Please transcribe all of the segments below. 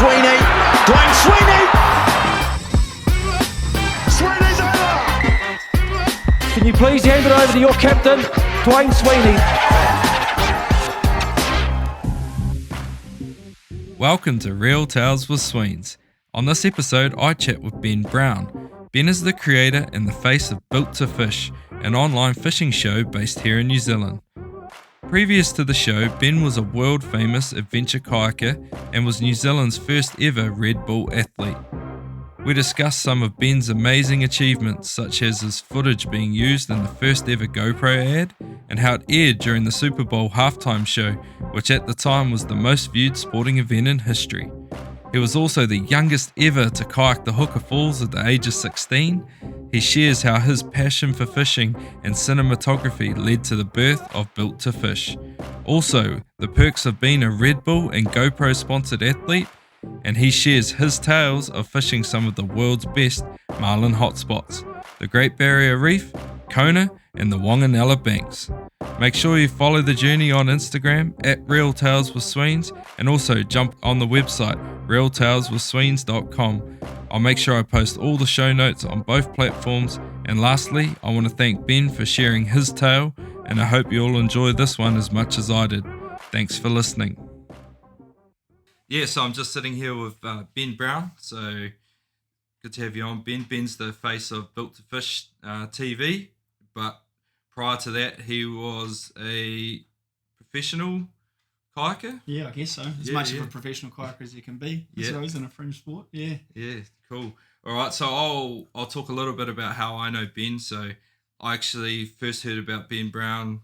Sweeney. Dwayne Sweeney. Sweeney's over. Can you please hand it over to your captain, Dwayne Sweeney? Welcome to Real Tales with Sweens. On this episode, I chat with Ben Brown. Ben is the creator and the face of Built to Fish, an online fishing show based here in New Zealand. Previous to the show, Ben was a world-famous adventure kayaker and was New Zealand's first ever Red Bull athlete. We discuss some of Ben's amazing achievements, such as his footage being used in the first ever GoPro ad and how it aired during the Super Bowl halftime show, which at the time was the most viewed sporting event in history. He was also the youngest ever to kayak the Huka Falls at the age of 16. He shares how his passion for fishing and cinematography led to the birth of Built to Fish. Also, the perks of being a Red Bull and GoPro sponsored athlete, and he shares his tales of fishing some of the world's best marlin hotspots, the Great Barrier Reef, Kona, and the Wanganella Banks. Make sure you follow the journey on Instagram at Real Tales with Sweens, and also jump on the website realtaleswithsweens.com. I'll make sure I post all the show notes on both platforms. And lastly, I want to thank Ben for sharing his tale, and I hope you all enjoy this one as much as I did. Thanks for listening. Yeah, so I'm just sitting here with Ben Brown. So good to have you on, Ben. Ben's the face of Built to Fish TV, but prior to that, he was a professional kayaker. Yeah, I guess so. As much of a professional kayaker as you can be, I suppose, in a fringe sport. Yeah. Yeah, cool. All right, so I'll talk a little bit about how I know Ben. So I actually first heard about Ben Brown.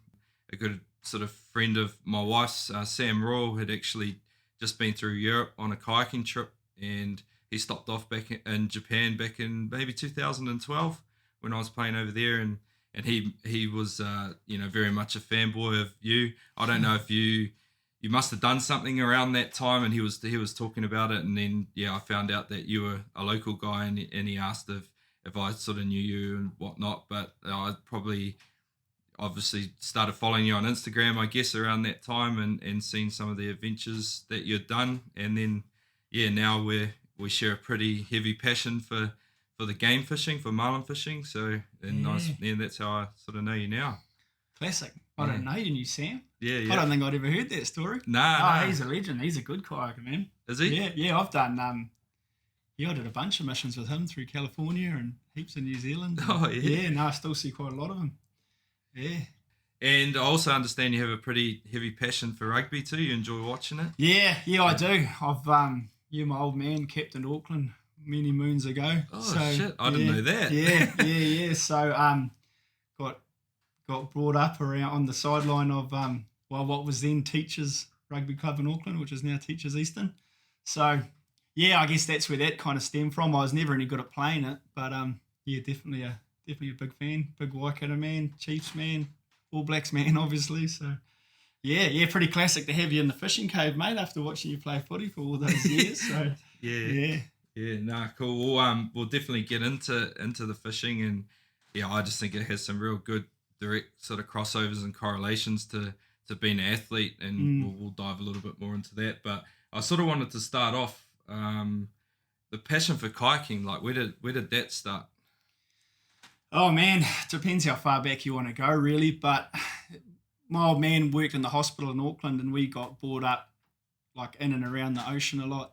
A good sort of friend of my wife's, Sam Royal, had actually just been through Europe on a kayaking trip, and he stopped off back in Japan back in maybe 2012 when I was playing over there, and he was very much a fanboy of you. I don't know if you must have done something around that time, and he was talking about it, and then I found out that you were a local guy, and he asked if I sort of knew you and whatnot, but I probably obviously started following you on Instagram, I guess, around that time, and seeing some of the adventures that you'd done, and then now we share a pretty heavy passion for the game fishing, for marlin fishing. So that's how I sort of know you now. Classic. I don't know you knew Sam. Yeah. I don't think I'd ever heard that story. Nah. He's a legend. He's a good kayaker, man. Is he? Yeah. I've done. I did a bunch of missions with him through California and heaps in New Zealand. Oh yeah. Yeah. No, I still see quite a lot of him. Yeah. And I also understand you have a pretty heavy passion for rugby too. You enjoy watching it. Yeah, I do. I've my old man captained Auckland many moons ago. Oh shit! I didn't know that. Yeah. So got brought up around on the sideline of what was then Teachers Rugby Club in Auckland, which is now Teachers Eastern. So I guess that's where that kind of stemmed from. I was never any good at playing it, but definitely a big fan, big Waikato man, Chiefs man, All Blacks man, obviously. So yeah, pretty classic to have you in the fishing cave, mate, after watching you play footy for all those years. So yeah, cool. We'll definitely get into the fishing, and I just think it has some real good direct sort of crossovers and correlations to being an athlete, and we'll dive a little bit more into that. But I sort of wanted to start off the passion for kayaking. Like, where did that start? Oh man, depends how far back you want to go, really. But my old man worked in the hospital in Auckland, and we got brought up like in and around the ocean a lot.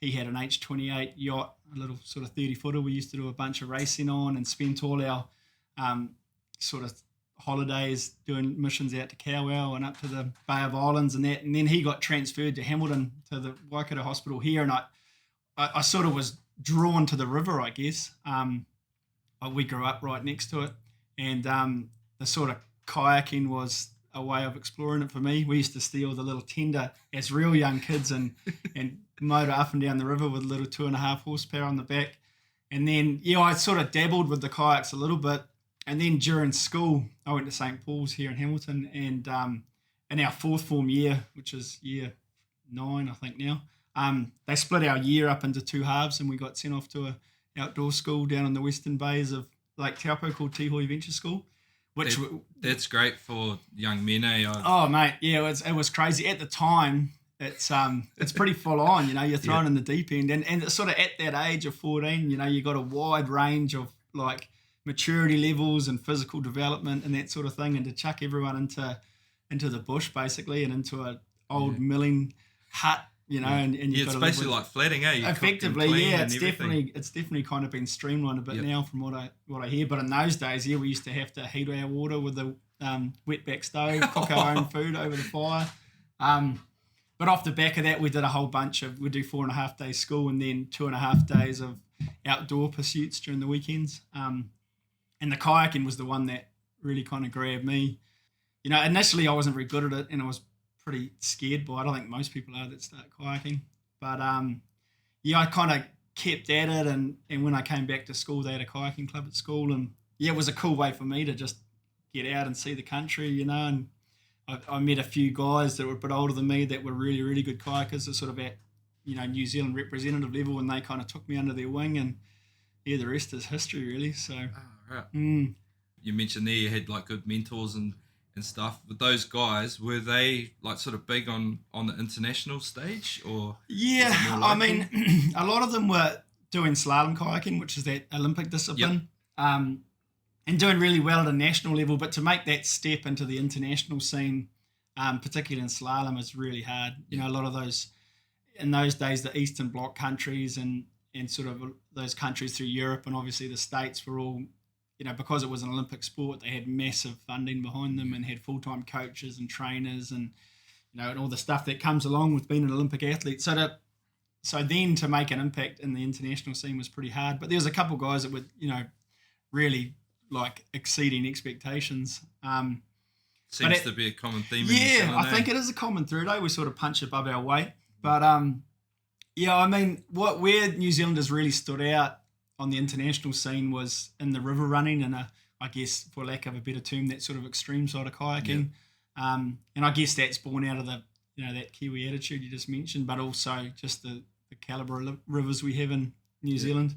He had an H28 yacht, a little sort of 30-footer. We used to do a bunch of racing on and spent all our sort of holidays doing missions out to Kowau and up to the Bay of Islands and that. And then he got transferred to Hamilton, to the Waikato Hospital here, and I sort of was drawn to the river, I guess. We grew up right next to it, and the sort of kayaking was a way of exploring it for me. We used to steal the little tender as real young kids and motor up and down the river with a little 2.5 horsepower on the back. And then, I sort of dabbled with the kayaks a little bit. And then during school, I went to St. Paul's here in Hamilton, and in our fourth form year, which is year 9, I think now, they split our year up into 2 halves, and we got sent off to a outdoor school down in the western bays of Lake Taupo called Tihoi Venture School. That's great for young men, eh? Oh, mate, it was crazy. At the time, it's pretty full on, you know, you're thrown in the deep end. And it's sort of at that age of 14, you know, you got a wide range of like maturity levels and physical development and that sort of thing. And to chuck everyone into the bush basically and into an old milling hut, you know, and you've it's got to basically like fletting, eh? You effectively, cook and clean yeah, and everything. it's definitely kind of been streamlined a bit now from what I hear. But in those days, we used to have to heat our water with the wetback stove, cook our own food over the fire. But off the back of that, we did a whole bunch of, we do 4.5 days school and then 2.5 days of outdoor pursuits during the weekends. And the kayaking was the one that really kind of grabbed me. You know, initially I wasn't very good at it and I was pretty scared by it. I don't think most people are that start kayaking. But I kind of kept at it. And when I came back to school, they had a kayaking club at school. And it was a cool way for me to just get out and see the country, you know. And I met a few guys that were a bit older than me that were really, really good kayakers, that sort of at, you know, New Zealand representative level, and they kind of took me under their wing, and the rest is history, really. So, right. You mentioned there you had like good mentors and stuff. But those guys, were they like sort of big on the international stage, or? Yeah, I mean, a lot of them were doing slalom kayaking, which is that Olympic discipline. And doing really well at a national level, but to make that step into the international scene, particularly in slalom, is really hard. You know, a lot of those, in those days, the Eastern Bloc countries and sort of those countries through Europe and obviously the States were all, you know, because it was an Olympic sport, they had massive funding behind them and had full-time coaches and trainers and, you know, and all the stuff that comes along with being an Olympic athlete. So then to make an impact in the international scene was pretty hard. But there was a couple of guys that were, you know, really like exceeding expectations. Seems to be a common theme. In New Yeah, Zealand, I think it is a common thread. We sort of punch above our weight. But I mean, where New Zealanders really stood out on the international scene was in the river running and I guess, for lack of a better term, that sort of extreme side of kayaking. And I guess that's born out of the, you know, that Kiwi attitude you just mentioned, but also just the calibre of rivers we have in New Zealand.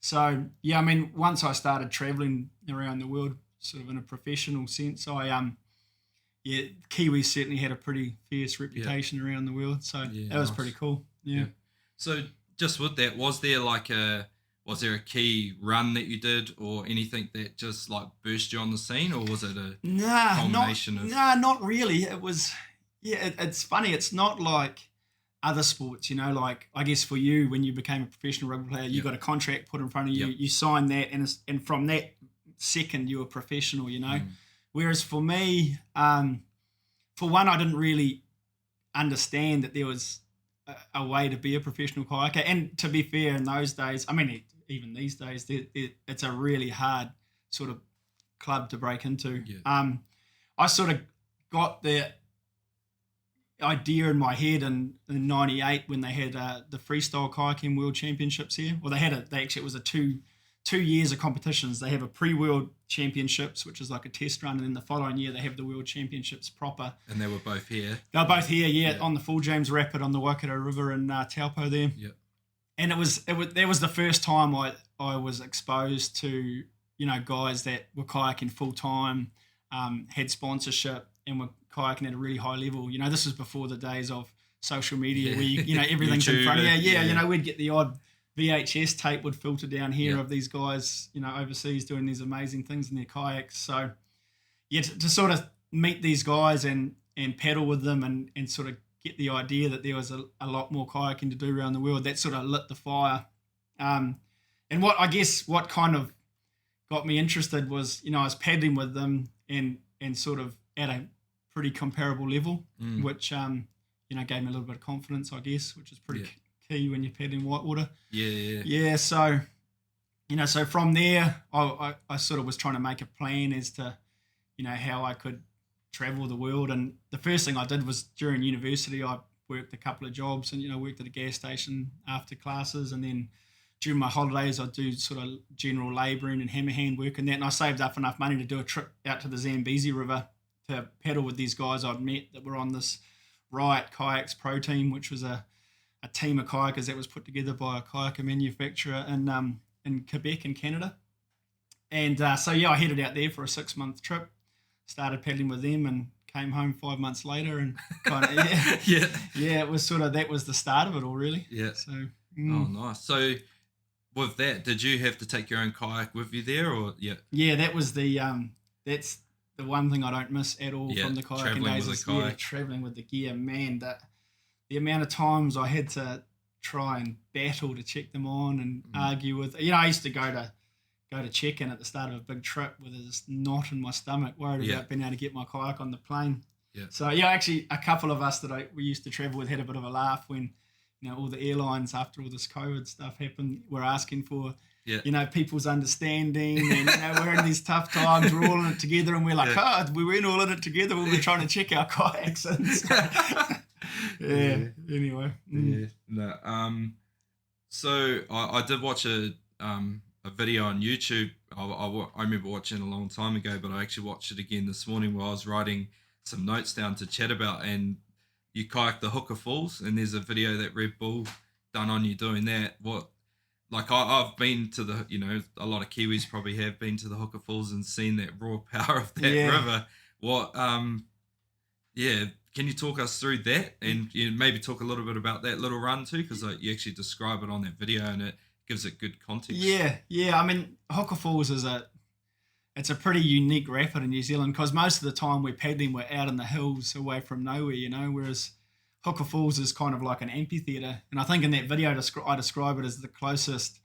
So, I mean, once I started travelling around the world, sort of in a professional sense, Kiwis certainly had a pretty fierce reputation around the world. So that was pretty cool. Yeah. So just with that, was there a key run that you did or anything that just like burst you on the scene, or was it a combination of? Not really. It was, it's funny. It's not like other sports, you know, like I guess for you, when you became a professional rugby player, you got a contract put in front of you, you signed that, and from that second you were professional, you know. Whereas for me, for one, I didn't really understand that there was a way to be a professional kayaker. And to be fair, in those days, I mean, even these days, it's a really hard sort of club to break into. I sort of got the idea in my head in 98 when they had the freestyle kayaking world championships here. Well, it was a two years of competitions. They have a pre-world championships, which is like a test run, and then the following year they have the world championships proper. And they were both here. They were both here, on the Full James Rapid on the Waikato River in Taupo there. And that was the first time I was exposed to, you know, guys that were kayaking full time, had sponsorship, and were kayaking at a really high level. You know, this was before the days of social media where you know everything's in front of you. You know, we'd get the odd VHS tape would filter down here of these guys, you know, overseas doing these amazing things in their kayaks. So to sort of meet these guys and paddle with them and sort of get the idea that there was a lot more kayaking to do around the world, that sort of lit the fire. And what kind of got me interested was, you know, I was paddling with them and sort of at a pretty comparable level, which, you know, gave me a little bit of confidence, I guess, which is pretty key when you're paddling whitewater. Yeah, so, you know, so from there, I sort of was trying to make a plan as to, you know, how I could travel the world. And the first thing I did was during university, I worked a couple of jobs and, you know, worked at a gas station after classes. And then during my holidays, I'd do sort of general labouring and hammer hand work and that. And I saved up enough money to do a trip out to the Zambezi River to paddle with these guys I'd met that were on this Riot Kayaks Pro Team, which was a team of kayakers that was put together by a kayaker manufacturer in Quebec in Canada. And I headed out there for a 6-month trip, started paddling with them and came home 5 months later and kind of it was sort of that was the start of it all really. Yeah. So Oh, nice. So with that, did you have to take your own kayak with you there, or that was the that's the one thing I don't miss at all from the kayaking days is traveling with the gear. Man, the amount of times I had to try and battle to check them on and argue with. I used to go to check-in at the start of a big trip with this knot in my stomach, worried about being able to get my kayak on the plane. Yeah. So actually, a couple of us that we used to travel with had a bit of a laugh when all the airlines after all this COVID stuff happened were asking for people's understanding, and we're in these tough times, we're all in it together, and we're like, we weren't all in it together when we're trying to check our kayaks. And anyway. So I did watch a video on YouTube. I remember watching it a long time ago, but I actually watched it again this morning while I was writing some notes down to chat about. And you kayak the Huka Falls, and there's a video that Red Bull done on you doing that. I've been to the, a lot of Kiwis probably have been to the Huka Falls and seen that raw power of that river. Can you talk us through that, and maybe talk a little bit about that little run too, because you actually describe it on that video and it gives it good context. I mean, Huka Falls it's a pretty unique rapid in New Zealand, because most of the time we're out in the hills away from nowhere, whereas Huka Falls is kind of like an amphitheatre. And I think in that video I describe it as the closest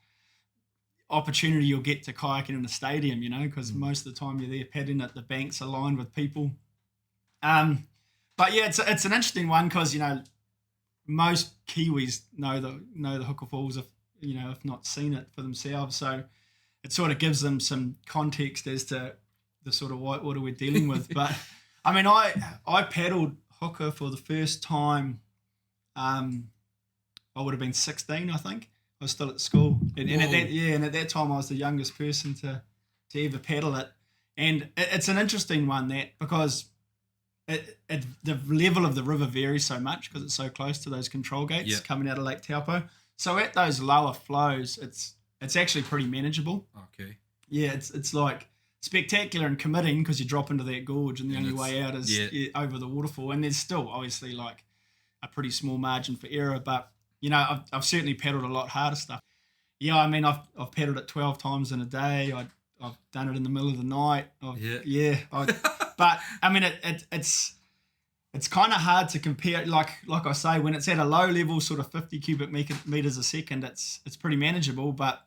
opportunity you'll get to kayaking in a stadium, because most of the time you're there paddling at the banks aligned with people. But it's an interesting one, because most Kiwis know the Huka Falls if not seen it for themselves. So it sort of gives them some context as to the sort of whitewater we're dealing with. But I mean, I paddled Huka for the first time. I would have been 16, I think. I was still at school, and at that time I was the youngest person to ever paddle it. And it's an interesting one because the level of the river varies so much because it's so close to those control gates coming out of Lake Taupo. So at those lower flows, it's actually pretty manageable. Okay. Yeah, it's like spectacular and committing because you drop into that gorge, and the only way out is over the waterfall. And there's still obviously like a pretty small margin for error, but I've certainly paddled a lot harder stuff. Yeah, I mean I've paddled it 12 times in a day. I've done it in the middle of the night. But I mean it's kind of hard to compare. Like I say, when it's at a low level, sort of 50 cubic meters a second, it's pretty manageable. But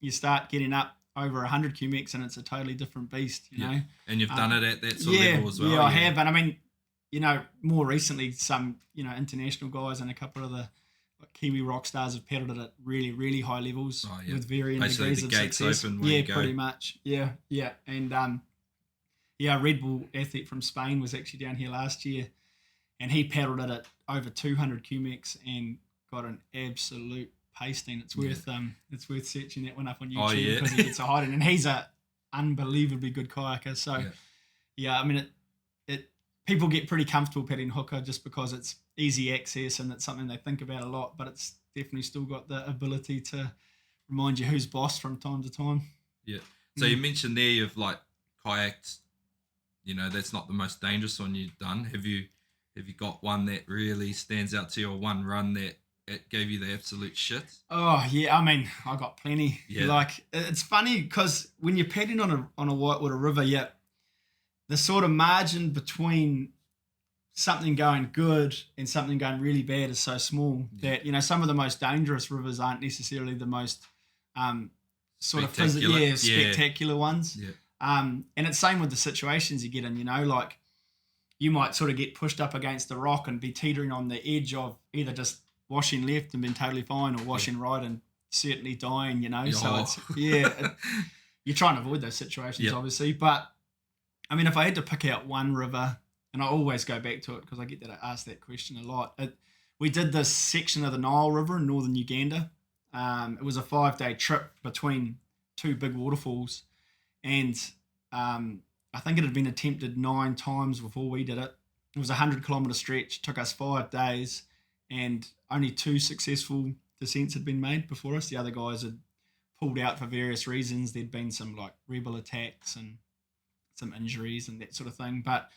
you start getting up over 100 cubics, and it's a totally different beast. You know. And you've done it at that sort of level as well. Yeah, I have. And I mean, more recently, some international guys and a couple of the Kiwi rock stars have paddled it at really, really high levels with varying degrees of success. Open pretty much. Yeah. And a Red Bull athlete from Spain was actually down here last year, and he paddled it at over 200 cubics and got an absolute pasting. It's worth searching that one up on YouTube because he gets a hiding, and he's a unbelievably good kayaker. So I mean it people get pretty comfortable paddling Huka just because it's easy access and it's something they think about a lot, but it's definitely still got the ability to remind you who's boss from time to time. Yeah. So you mentioned there you've kayaked, that's not the most dangerous one you've done. Have you got one that really stands out to you, or one run that it gave you the absolute shit? Oh yeah, I mean I got plenty. Yeah. It's funny because when you're paddling on a whitewater river, the sort of margin between something going good and something going really bad is so small that some of the most dangerous rivers aren't necessarily the most spectacular ones. Yeah. And it's same with the situations you get in. You might sort of get pushed up against a rock and be teetering on the edge of either just washing left and being totally fine, or washing right and certainly dying. So it's you're trying to avoid those situations, obviously. But I mean, if I had to pick out one river, and I always go back to it because I get asked that question a lot. We did this section of the Nile River in northern Uganda. It was a 5-day trip between two big waterfalls, and I think it had been attempted 9 times before we did it. It was a 100-kilometre stretch. Took us 5 days, and only 2 successful descents had been made before us. The other guys had pulled out for various reasons. There'd been some rebel attacks and some injuries and that sort of thing. But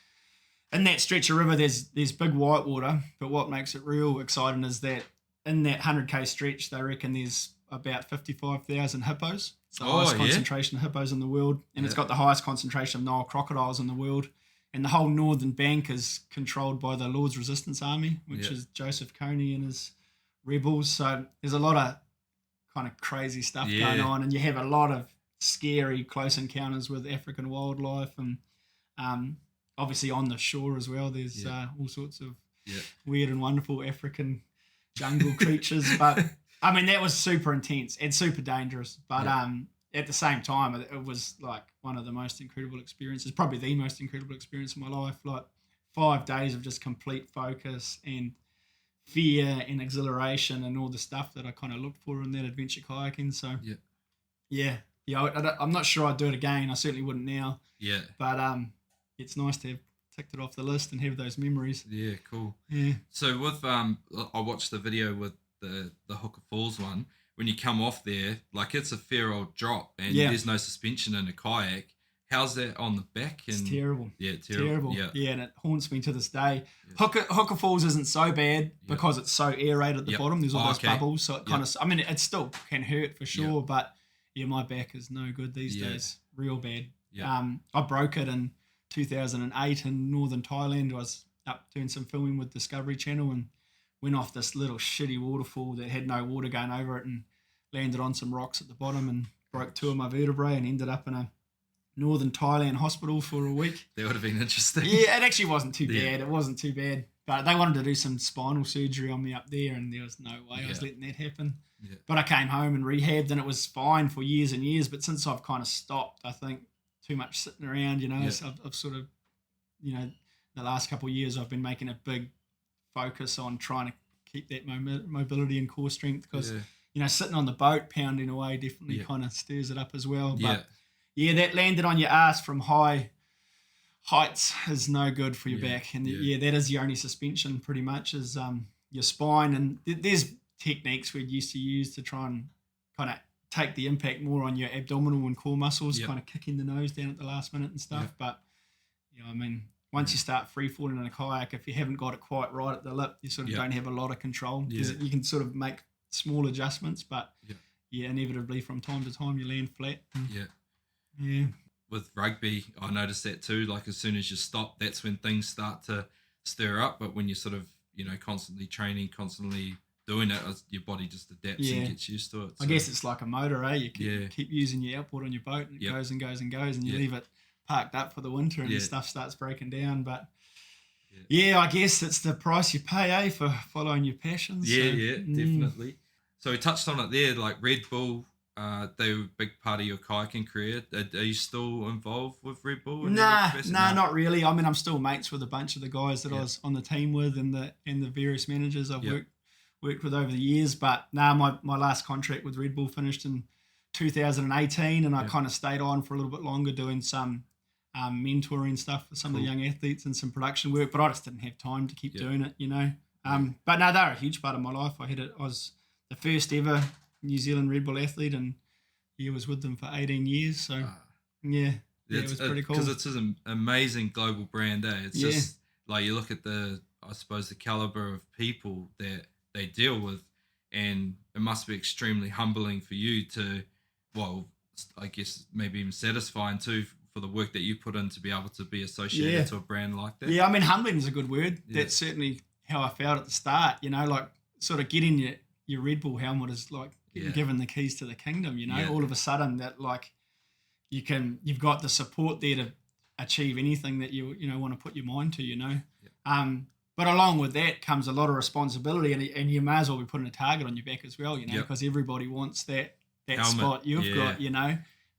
in that stretch of river, there's big whitewater, but what makes it real exciting is that in that 100k stretch, they reckon there's about 55,000 hippos. It's the highest concentration of hippos in the world, and it's got the highest concentration of Nile crocodiles in the world. And the whole northern bank is controlled by the Lord's Resistance Army, which is Joseph Kony and his rebels. So there's a lot of kind of crazy stuff going on, and you have a lot of scary close encounters with African wildlife, and obviously on the shore as well. There's all sorts of weird and wonderful African jungle creatures. But I mean, that was super intense and super dangerous. But at the same time, it was like one of the most incredible experiences, probably the most incredible experience of my life. Like 5 days of just complete focus and fear and exhilaration and all the stuff that I kind of looked for in that adventure kayaking. So I'm not sure I'd do it again. I certainly wouldn't now. Yeah. But it's nice to have ticked it off the list and have those memories. Yeah, cool. Yeah. So with I watched the video with the Huka Falls one. When you come off there, like it's a fair old drop, and there's no suspension in a kayak. How's that on the back? And it's terrible. Yeah, terrible. Yeah, and it haunts me to this day. Yeah. Huka Falls isn't so bad because it's so aerated at the bottom. There's all those bubbles, so it kind of. I mean, it still can hurt for sure, but my back is no good these days. Real bad. Yeah. I broke it in 2008 in northern Thailand. I was up doing some filming with Discovery Channel and went off this little shitty waterfall that had no water going over it and landed on some rocks at the bottom and broke 2 of my vertebrae and ended up in a northern Thailand hospital for a week. That would have been interesting. Yeah, it actually wasn't too bad. It wasn't too bad. But they wanted to do some spinal surgery on me up there, and there was no way I was letting that happen. Yeah. But I came home and rehabbed, and it was fine for years and years. But since I've kind of stopped, I think, too much sitting around, so I've sort of, the last couple of years I've been making a big focus on trying to keep that mobility and core strength because, sitting on the boat pounding away definitely kind of stirs it up as well. But that landed on your ass from high heights is no good for your back. And that is the only suspension pretty much is your spine. And there's techniques we're used to use to try and kind of take the impact more on your abdominal and core muscles, kind of kicking the nose down at the last minute and stuff. But, I mean, once you start free falling in a kayak, if you haven't got it quite right at the lip, you sort of don't have a lot of control. You can sort of make small adjustments, but inevitably from time to time you land flat. Yeah. With rugby, I noticed that too. Like as soon as you stop, that's when things start to stir up. But when you're sort of, constantly training, constantly doing it, your body just adapts and gets used to it. So. I guess it's like a motor, eh? You keep using your outboard on your boat and it goes and goes and goes and you leave it parked up for the winter and stuff starts breaking down. But I guess it's the price you pay, for following your passions. Definitely. So we touched on it there, like Red Bull, they were a big part of your kayaking career. Are you still involved with Red Bull? Nah, not really. I mean, I'm still mates with a bunch of the guys that I was on the team with and the various managers I've worked with over the years. But my last contract with Red Bull finished in 2018 and I kind of stayed on for a little bit longer doing some mentoring stuff for some of the young athletes and some production work, but I just didn't have time to keep doing it, But no, they're a huge part of my life. I was the first ever New Zealand Red Bull athlete and was with them for 18 years. So, it was pretty cool. Because it's an amazing global brand, eh? It's just like you look at the caliber of people that they deal with and it must be extremely humbling for you to, I guess maybe even satisfying too, for the work that you put in to be able to be associated to a brand like that. Yeah, I mean, humbling is a good word. Yeah. That's certainly how I felt at the start, like sort of getting your Red Bull helmet is like given the keys to the kingdom, all of a sudden that like you've got the support there to achieve anything that you want to put your mind to, But along with that comes a lot of responsibility and you may as well be putting a target on your back as well, because everybody wants that helmet. Spot you've got,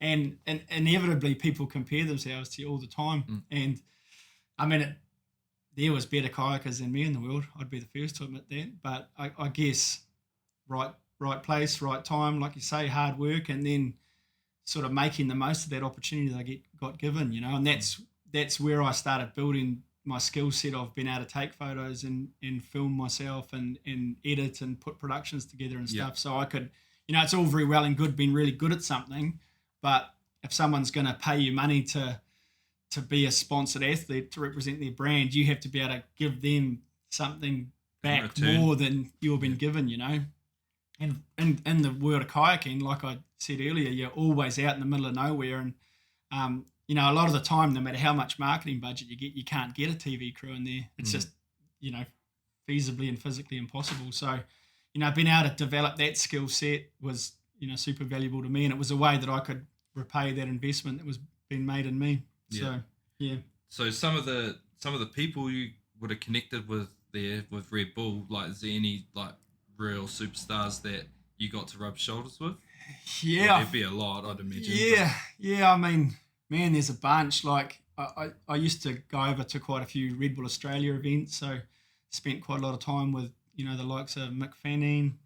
And inevitably people compare themselves to you all the time. And I mean, there was better kayakers than me in the world. I'd be the first to admit that. But I guess right place, right time, like you say, hard work, and then sort of making the most of that opportunity that I got given, And that's where I started building my skill set of being able to take photos and film myself and edit and put productions together and stuff. So I could, it's all very well and good being really good at something, but if someone's going to pay you money to to be a sponsored athlete, to represent their brand, you have to be able to give them something back return. more than you've been given, you know. And in the world of kayaking, like I said earlier, you're always out in the middle of nowhere, and you know, a lot of the time, no matter how much marketing budget you get, you can't get a TV crew in there. It's just, you know, feasibly and physically impossible. So, you know, being able to develop that skill set was, you know, super valuable to me, and it was a way that I could repay that investment that was being made in me. Yeah. So, yeah. So some of the people you would have connected with there with Red Bull, like, is there any like real superstars that you got to rub shoulders with? Yeah. Well, there'd be a lot, I'd imagine. Yeah. I mean, man, there's a bunch. Like, I used to go over to quite a few Red Bull Australia events, so spent quite a lot of time with, you know, the likes of Mick Fanning.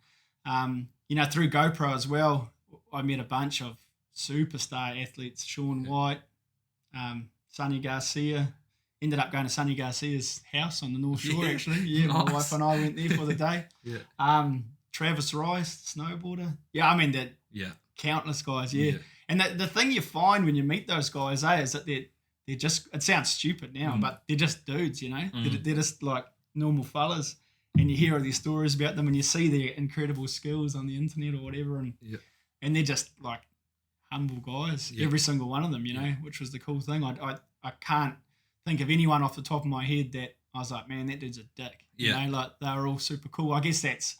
You know, through GoPro as well, I met a bunch of superstar athletes, Sean White, Sonny Garcia. Ended up going to Sonny Garcia's house on the North Shore, actually. Yeah, Nice. My wife and I went there for the day. Yeah. Travis Rice, snowboarder. Yeah, I mean, Yeah. countless guys, yeah. And the thing you find when you meet those guys, is that they're just, it sounds stupid now, but they're just dudes, you know? They're just like normal fellas. And you hear all these stories about them and you see their incredible skills on the internet or whatever. And they're just like humble guys, every single one of them, you know, which was the cool thing. I can't think of anyone off the top of my head that I was like, man, that dude's a dick. You know, like they're all super cool. I guess that's,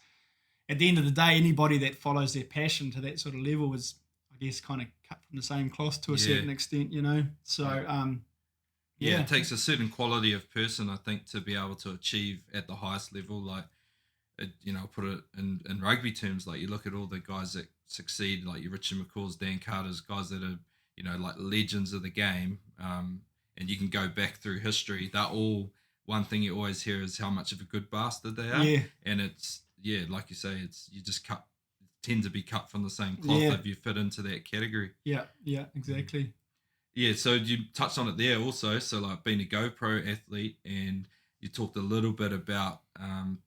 at the end of the day, anybody that follows their passion to that sort of level is, I guess, kind of cut from the same cloth to a certain extent, you know. So, it takes a certain quality of person, I think, to be able to achieve at the highest level. Like, you know, I'll put it in rugby terms. Like, you look at all the guys that succeed, like your Richard McCaws, Dan Carter's, guys that are, you know, like legends of the game. And you can go back through history. They're all, one thing you always hear is how much of a good bastard they are. Yeah. And it's, like you say, it's, you just tend to be cut from the same cloth if you fit into that category. Yeah, exactly. Yeah, so you touched on it there also. So, like, being a GoPro athlete, and you talked a little bit about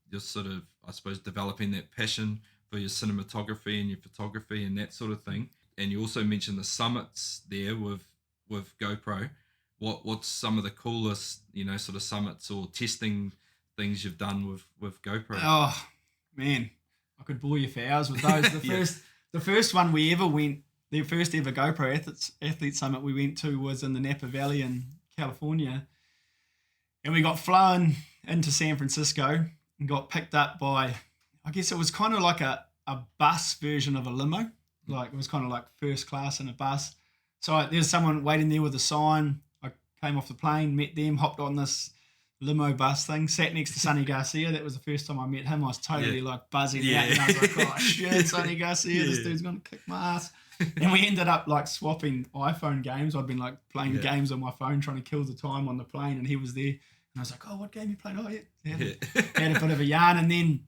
your sort of, I suppose, developing that passion for your cinematography and your photography and that sort of thing. And you also mentioned the summits there with GoPro. What's some of the coolest, you know, sort of summits or testing things you've done with GoPro? Oh, man, I could bore you for hours with those. The first one we ever went, the first ever GoPro athlete summit we went to was in the Napa Valley in California. And we got flown into San Francisco and got picked up by, I guess it was kind of like a bus version of a limo. Like, it was kind of like first class in a bus. So there's someone waiting there with a sign. I came off the plane, met them, hopped on this limo bus thing, sat next to Sonny Garcia. That was the first time I met him. I was totally like buzzing out, and I was like, oh shit, Sonny Garcia, this dude's gonna kick my ass. And we ended up like swapping iPhone games. I'd been like playing games on my phone, trying to kill the time on the plane, and he was there. And I was like, oh, what game you playing? Oh, yeah. Had a bit of a yarn, and then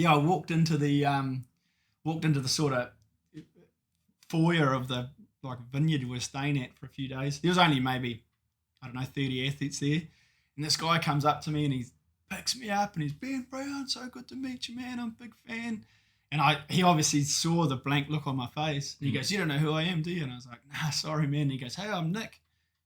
I walked into the sort of foyer of the like vineyard we were staying at for a few days. There was only maybe, I don't know, 30 athletes there. And this guy comes up to me and he picks me up and he's, Ben Brown, so good to meet you, man. I'm a big fan. And he obviously saw the blank look on my face. And he goes, you don't know who I am, do you? And I was like, nah, sorry, man. And he goes, hey, I'm Nick.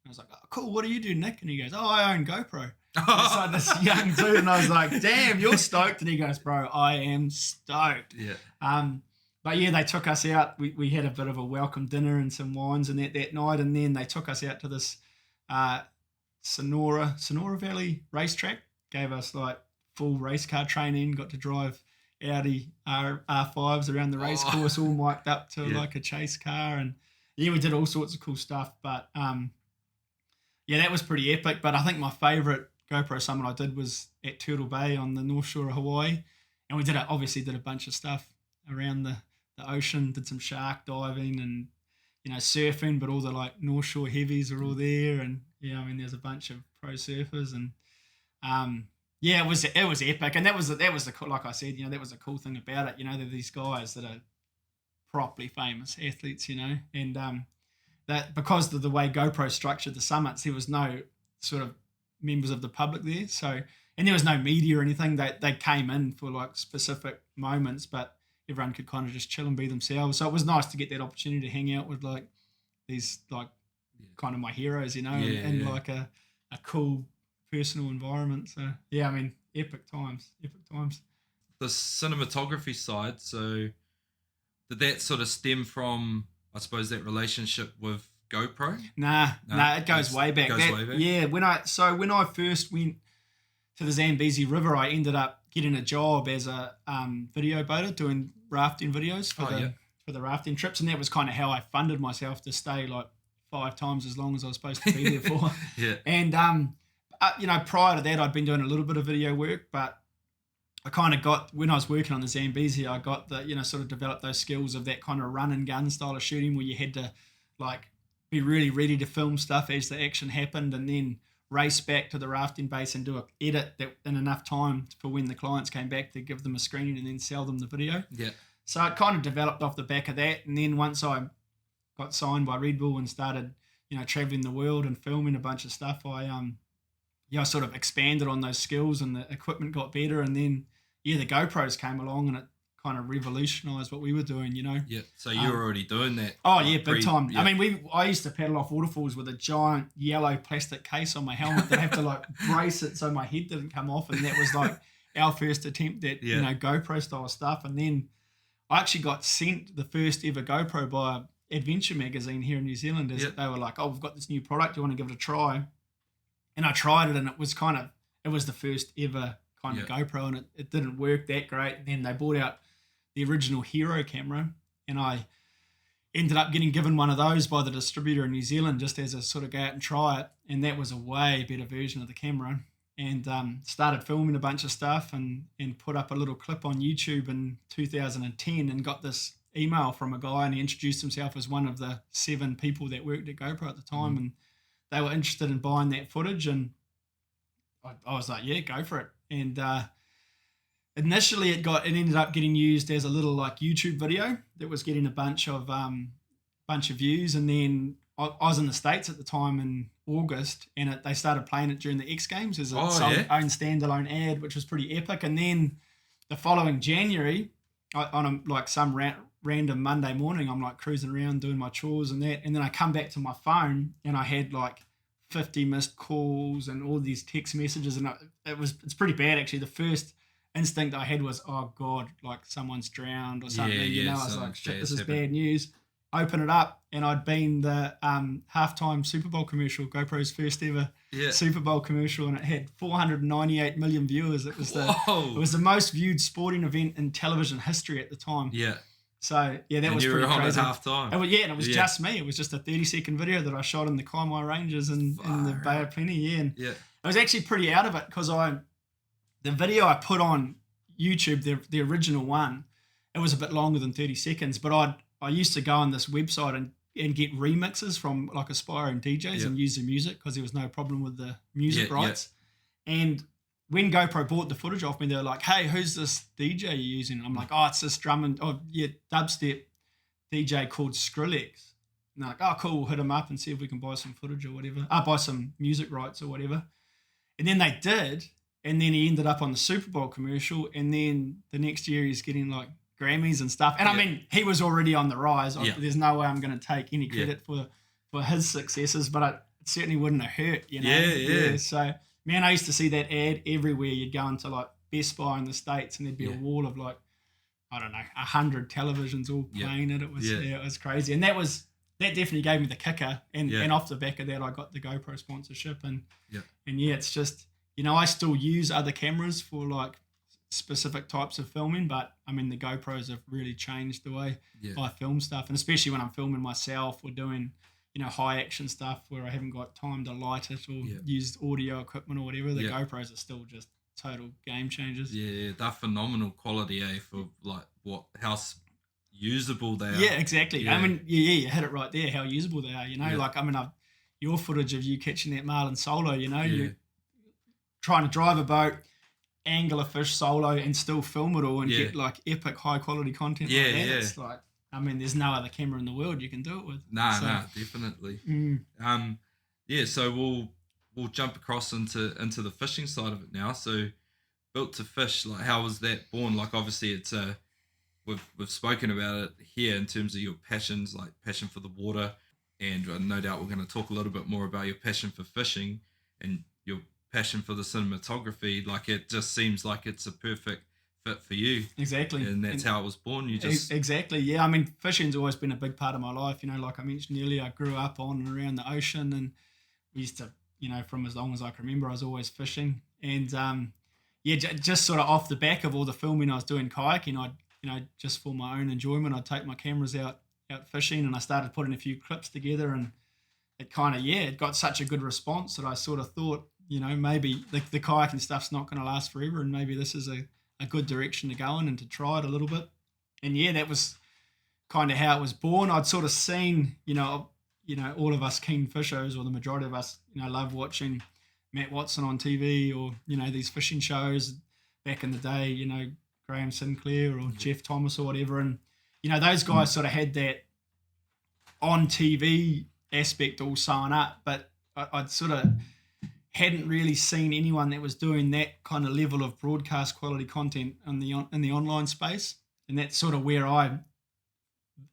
And I was like, oh, cool, what do you do, Nick? And he goes, oh, I own GoPro. It's like this young dude. And I was like, damn, you're stoked. And he goes, bro, I am stoked. Yeah. But yeah, they took us out. We had a bit of a welcome dinner and some wines and that night. And then they took us out to this Sonora Valley racetrack. Gave us like full race car training. Got to drive Audi R5s around the race course, all mic'd up to like a chase car. And yeah, we did all sorts of cool stuff. But yeah, that was pretty epic. But I think my favourite GoPro summit I did was at Turtle Bay on the North Shore of Hawaii. And we obviously did a bunch of stuff around the ocean, did some shark diving and, you know, surfing, but all the like North Shore heavies are all there. And yeah, I mean, there's a bunch of pro surfers and yeah, it was epic. And that was the cool, like I said, you know, that was the cool thing about it. You know, they're these guys that are properly famous athletes, you know, and that because of the way GoPro structured the summits, there was no sort of members of the public there. So, and there was no media or anything. They came in for like specific moments, but everyone could kind of just chill and be themselves. So it was nice to get that opportunity to hang out with like these like kind of my heroes, you know, Yeah, in yeah. like a cool personal environment. So yeah, I mean, epic times. The cinematography side, so did that sort of stem from, I suppose, that relationship with GoPro? Nah, it goes way back. Goes way back? Yeah, when I first went to the Zambezi River, I ended up getting a job as a video boater doing rafting videos for the rafting trips, and that was kind of how I funded myself to stay like 5 times as long as I was supposed to be there for. Yeah. And you know, prior to that, I'd been doing a little bit of video work, but I kind of got, when I was working on the Zambezi, I got the, you know, sort of developed those skills of that kind of run and gun style of shooting where you had to like be really ready to film stuff as the action happened, and then race back to the rafting base and do a edit that in enough time for when the clients came back to give them a screening and then sell them the video. Yeah. So it kind of developed off the back of that. And then once I got signed by Red Bull and started, you know, traveling the world and filming a bunch of stuff, I sort of expanded on those skills and the equipment got better. And then, the GoPros came along and it kind of revolutionized what we were doing, you know? Yeah. So you were already doing that. Oh, yeah, big time. Yeah. I mean, I used to paddle off waterfalls with a giant yellow plastic case on my helmet that I have to like brace it so my head didn't come off. And that was like our first attempt at, you know, GoPro style stuff. And then I actually got sent the first ever GoPro by Adventure magazine here in New Zealand. They were like, oh, we've got this new product. Do you want to give it a try? And I tried it, and it was the first ever kind of GoPro, and it didn't work that great. And then they brought out the original Hero camera, and I ended up getting given one of those by the distributor in New Zealand just as a sort of go out and try it. And that was a way better version of the camera. And started filming a bunch of stuff and put up a little clip on YouTube in 2010 and got this email from a guy, and he introduced himself as one of the 7 people that worked at GoPro at the time. And they were interested in buying that footage, and I was like, yeah, go for it. And initially it ended up getting used as a little like YouTube video that was getting a bunch of views. And then I was in the States at the time in August, and they started playing it during the X Games as its own standalone ad, which was pretty epic. And then the following January, on some random Monday morning, I'm like cruising around doing my chores and that, and then I come back to my phone and I had like 50 missed calls and all these text messages, and it's pretty bad actually. The first instinct I had was, oh God, like someone's drowned or something. I was like, shit, this is bad news. Open it up, and I'd been the halftime Super Bowl commercial, GoPro's first ever Super Bowl commercial, and it had 498 million viewers. It was the most viewed sporting event in television history at the time. Yeah. So that was pretty crazy. At halftime. And it was just me. It was just a 30-second video that I shot in the Kaimai Ranges in the Bay of Plenty. And I was actually pretty out of it because the video I put on YouTube, the original one, it was a bit longer than 30 seconds, but I used to go on this website and get remixes from like aspiring DJs and use the music because there was no problem with the music rights. And when GoPro bought the footage off me, they were like, hey, who's this DJ you're using? And I'm like, oh, it's this dubstep DJ called Skrillex. And they're like, oh, cool, we'll hit him up and see if we can buy some footage or whatever. Buy some music rights or whatever. And then they did. And then he ended up on the Super Bowl commercial. And then the next year he's getting like Grammys and stuff. And I mean, he was already on the rise. There's no way I'm going to take any credit for his successes, but it certainly wouldn't have hurt, you know? Yeah. So, man, I used to see that ad everywhere. You'd go into like Best Buy in the States and there'd be a wall of like, I don't know, 100 televisions all playing it. It was it was crazy. And that definitely gave me the kicker. And off the back of that, I got the GoPro sponsorship. And it's just, you know, I still use other cameras for like specific types of filming, but I mean the GoPros have really changed the way I film stuff, and especially when I'm filming myself or doing, you know, high action stuff where I haven't got time to light it or use audio equipment or whatever. The GoPros are still just total game changers. Yeah, they're phenomenal quality, for like how usable they are. Yeah, exactly. I mean, you hit it right there. How usable they are. You know, like I mean, your footage of you catching that marlin solo. You know, you're trying to drive a boat, angle a fish solo, and still film it all and get like epic high quality content. It's like, I mean, there's no other camera in the world you can do it with. Nah, definitely. So we'll jump across into the fishing side of it now. So Built to Fish, like how was that born? Like obviously it's we've spoken about it here in terms of your passions, like passion for the water, and no doubt we're going to talk a little bit more about your passion for fishing and your passion for the cinematography. Like, it just seems like it's a perfect fit for you. Exactly. And that's how it was born. You just Exactly. Yeah. I mean, fishing's always been a big part of my life. You know, like I mentioned earlier, I grew up on and around the ocean, and we used to, you know, from as long as I can remember, I was always fishing. And just sort of off the back of all the filming I was doing kayaking, I'd, you know, just for my own enjoyment, I'd take my cameras out fishing, and I started putting a few clips together, and it kind of, it got such a good response that I sort of thought, you know, maybe the kayaking stuff's not going to last forever, and maybe this is a good direction to go in and to try it a little bit. And that was kind of how it was born. I'd sort of seen, you know, all of us keen fishers, or the majority of us, you know, love watching Matt Watson on TV, or, you know, these fishing shows back in the day, you know, Graham Sinclair or Jeff Thomas or whatever. And, you know, those guys sort of had that on TV aspect all sewn up, but I'd sort of hadn't really seen anyone that was doing that kind of level of broadcast quality content in the online space. And that's sort of where I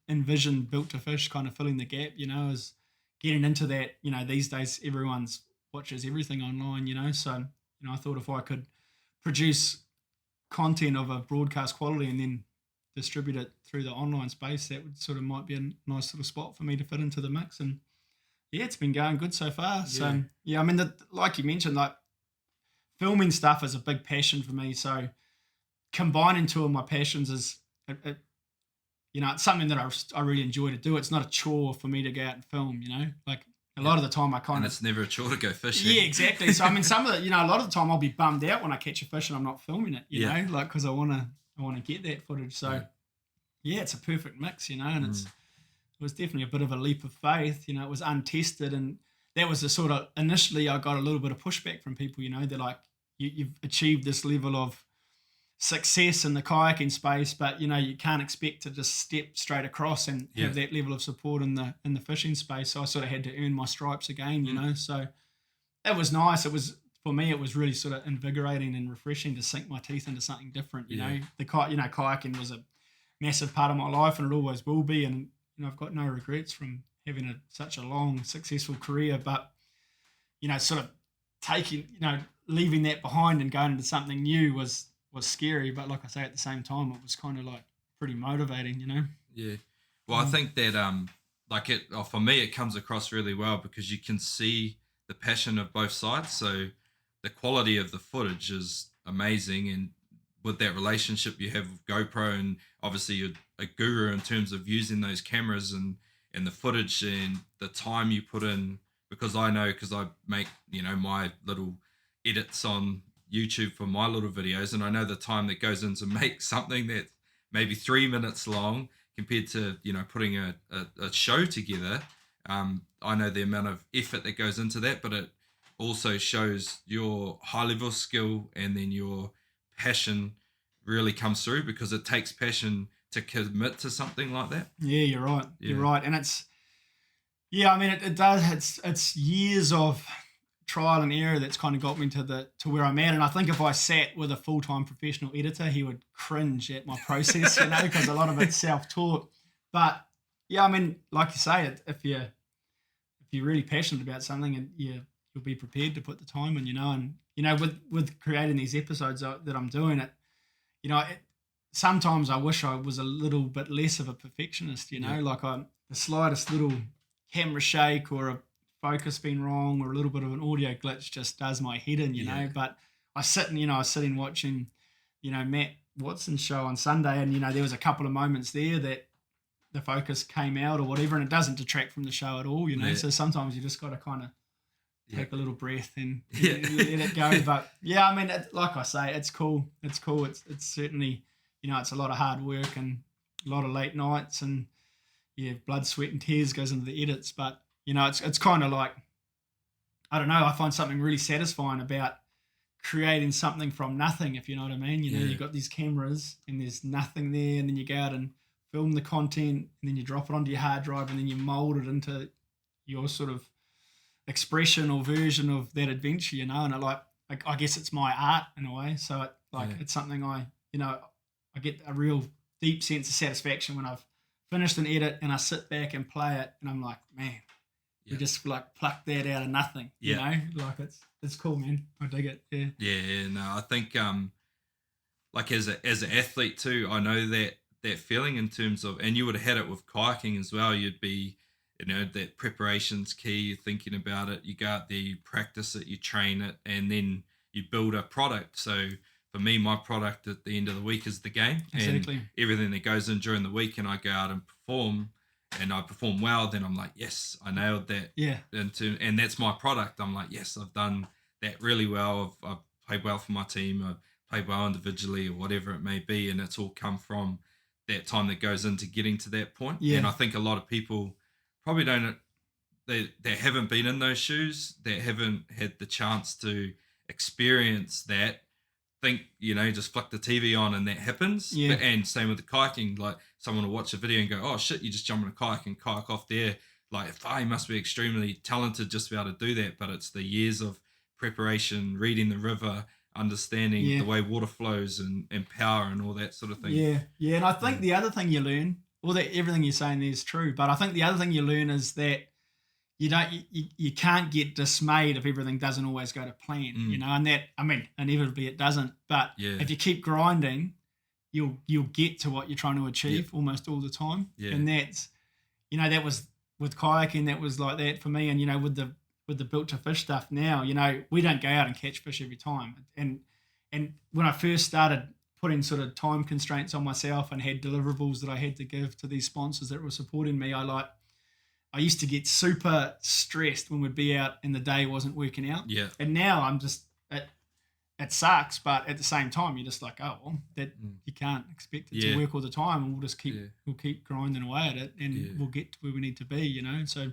envisioned Built to Fish kind of filling the gap, you know, is getting into that. You know, these days everyone's watches everything online, you know, so, you know, I thought if I could produce content of a broadcast quality and then distribute it through the online space, that would sort of might be a nice little spot for me to fit into the mix. And it's been going good so far. So I mean, like you mentioned, like filming stuff is a big passion for me. So combining two of my passions is, you know, it's something that I really enjoy to do. It's not a chore for me to go out and film, you know, like a lot of the time I kind and of... it's never a chore to go fishing. Yeah, exactly. So I mean, some of the, you know, a lot of the time I'll be bummed out when I catch a fish and I'm not filming it, you know, like, because I want to get that footage. So it's a perfect mix, you know, and it was definitely a bit of a leap of faith. You know, it was untested, and that was the sort of, initially I got a little bit of pushback from people, you know, they're like, you've achieved this level of success in the kayaking space, but, you know, you can't expect to just step straight across and have that level of support in the fishing space. So I sort of had to earn my stripes again, you know. So it was nice. It was, for me, it was really sort of invigorating and refreshing to sink my teeth into something different, you know. Kayaking was a massive part of my life, and it always will be, and, you know, I've got no regrets from having such a long, successful career, but, you know, sort of taking, you know, leaving that behind and going into something new was scary, but like I say, at the same time, it was kind of like pretty motivating, you know? Yeah. Well, I think that, for me, it comes across really well because you can see the passion of both sides. So the quality of the footage is amazing. And with that relationship you have with GoPro, and obviously you're a guru in terms of using those cameras and the footage and the time you put in, because I make, you know, my little edits on YouTube for my little videos, and I know the time that goes in to make something that's maybe 3 minutes long compared to, you know, putting a show together. I know the amount of effort that goes into that, but it also shows your high level skill, and then your passion really comes through, because it takes passion to commit to something like that. Yeah, you're right. Yeah. You're right. And it's, I mean, it does, it's years of trial and error that's kind of got me to where I'm at. And I think if I sat with a full-time professional editor, he would cringe at my process, you know, because a lot of it's self-taught. But I mean, like you say, if you're really passionate about something, and you'll be prepared to put the time in, you know. And, you know, with creating these episodes that I'm doing, it, you know, sometimes I wish I was a little bit less of a perfectionist, you know, like the slightest little camera shake or a focus being wrong or a little bit of an audio glitch just does my head in, you know. But I was sitting watching, you know, Matt Watson's show on Sunday, and, you know, there was a couple of moments there that the focus came out or whatever, and it doesn't detract from the show at all, you know. So sometimes you just got to kind of take a little breath and let it go. But I mean, like I say, it's cool. It's cool. It's certainly, you know, it's a lot of hard work and a lot of late nights, and blood, sweat and tears goes into the edits. But, you know, it's kind of like, I don't know, I find something really satisfying about creating something from nothing, if you know what I mean. You know, you've got these cameras and there's nothing there, and then you go out and film the content, and then you drop it onto your hard drive, and then you mold it into your sort of expression or version of that adventure, you know. And I guess it's my art in a way. So it's something I get a real deep sense of satisfaction when I've finished an edit and I sit back and play it, and I'm like, man, We just like plucked that out of nothing, you know, like it's cool, man. I dig it. Yeah. Yeah, no, I think like as an athlete too, I know that feeling in terms of, and you would have had it with kayaking as well. You'd be, you know, that preparation's key. You're thinking about it. You go out there, you practice it, you train it, and then you build a product. So for me, my product at the end of the week is the game, Exactly. and everything that goes in during the week, and I go out and perform. And I perform well, then I'm like, yes, I nailed that. Yeah. And that's my product. I'm like, yes, I've done that really well. I've played well for my team. I've played well individually or whatever it may be. And it's all come from that time that goes into getting to that point. Yeah. And I think a lot of people probably they haven't been in those shoes, that haven't had the chance to experience that. Think, you know, just flick the TV on and that happens. Yeah. And same with the kayaking. Like someone will watch a video and go, oh shit, you just jump in a kayak and kayak off there. Like, he must be extremely talented just to be able to do that. But it's the years of preparation, reading the river, understanding the way water flows and power and all that sort of thing. Yeah. Yeah. And I think the other thing you learn, everything you're saying there is true, but I think the other thing you learn is that you can't get dismayed if everything doesn't always go to plan, you know, and that, I mean, inevitably it doesn't, but if you keep grinding, you'll get to what you're trying to achieve almost all the time. And that's, you know, that was with kayaking, that was like that for me. And, you know, with the built to fish stuff now, you know, we don't go out and catch fish every time. And when I first started putting sort of time constraints on myself and had deliverables that I had to give to these sponsors that were supporting me, I used to get super stressed when we'd be out and the day wasn't working out. Yeah. And now I'm just, it sucks, but at the same time, you're just like, oh, well, you can't expect it to work all the time, and we'll just keep grinding away at it, and we'll get to where we need to be, you know? So,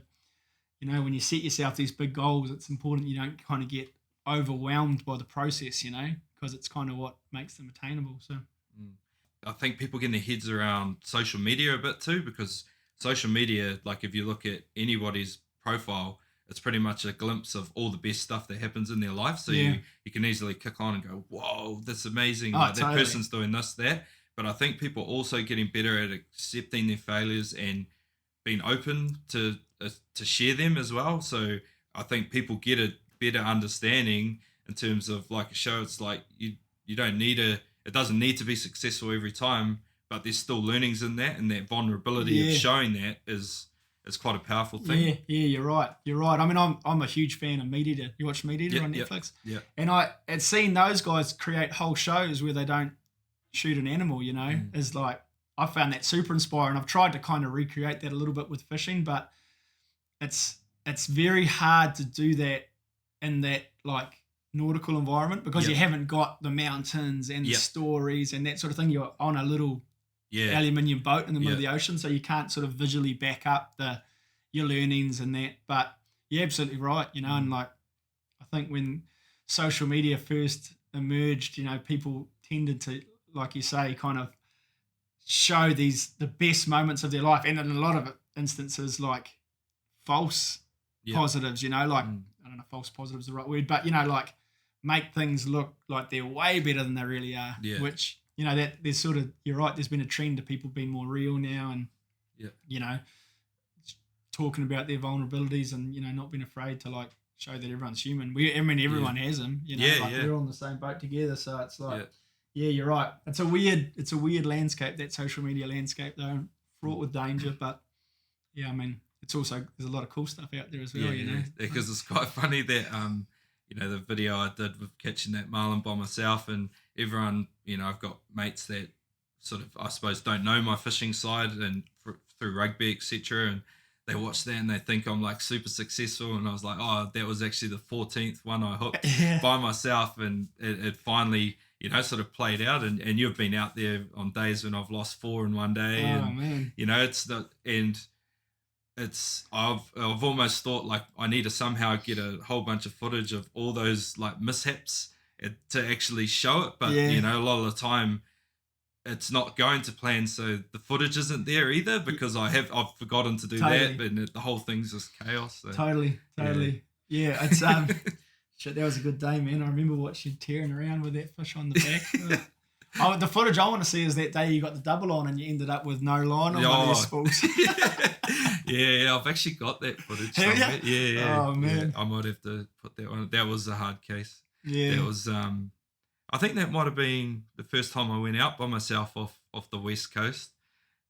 you know, when you set yourself these big goals, it's important you don't kind of get overwhelmed by the process, you know, because it's kind of what makes them attainable. So I think people getting their heads around social media a bit too, because social media, like if you look at anybody's profile, it's pretty much a glimpse of all the best stuff that happens in their life. So you can easily click on and go, whoa, that's amazing. Like, that person's doing this, that. But I think people are also getting better at accepting their failures and being open to share them as well. So I think people get a better understanding in terms of like a show. It's like you don't need it doesn't need to be successful every time, but there's still learnings in that, and that vulnerability of showing that is quite a powerful thing. Yeah, you're right. I mean, I'm a huge fan of Meat Eater. You watch Meat Eater on Netflix? Yeah. And I had seen those guys create whole shows where they don't shoot an animal, you know, is like, I found that super inspiring. I've tried to kind of recreate that a little bit with fishing, but it's very hard to do that in that like nautical environment, because you haven't got the mountains and the stories and that sort of thing. You're on a little aluminium boat in the middle of the ocean, so you can't sort of visually back up your learnings and that. But you're absolutely right, you know, and like I think when social media first emerged, you know, people tended to, like you say, kind of show the best moments of their life, and in a lot of instances like false positives, you know, like I don't know if false positives is the right word, but you know, like make things look like they're way better than they really are, which, you know, that there's sort of, you're right, there's been a trend of people being more real now, and you know, talking about their vulnerabilities, and you know, not being afraid to like show that everyone's human. Everyone has them, you know, we're all on the same boat together, so it's like you're right. It's a weird landscape, that social media landscape, though, fraught with danger, but I mean, it's also, there's a lot of cool stuff out there as well, you know. Because it's quite funny that you know, the video I did with catching that marlin by myself, and everyone, you know, I've got mates that sort of, I suppose, don't know my fishing side and through rugby, etc., and they watch that and they think I'm like super successful, and I was like, oh, that was actually the 14th one I hooked by myself, and it finally, you know, sort of played out, and you've been out there on days when I've lost 4 in one day, man, you know, I've almost thought like I need to somehow get a whole bunch of footage of all those like mishaps to actually show it, but you know, a lot of the time it's not going to plan, so the footage isn't there either, because I've forgotten to do that, and the whole thing's just chaos. So. Totally. It's shit, that was a good day, man. I remember watching you tearing around with that fish on the back. The footage I want to see is that day you got the double on and you ended up with no line on one of your spools. Yeah, I've actually got that footage. Have somewhere. ya? Yeah. Oh, man. I might have to put that one. That was a hard case. Yeah. That was I think that might have been the first time I went out by myself off the west coast.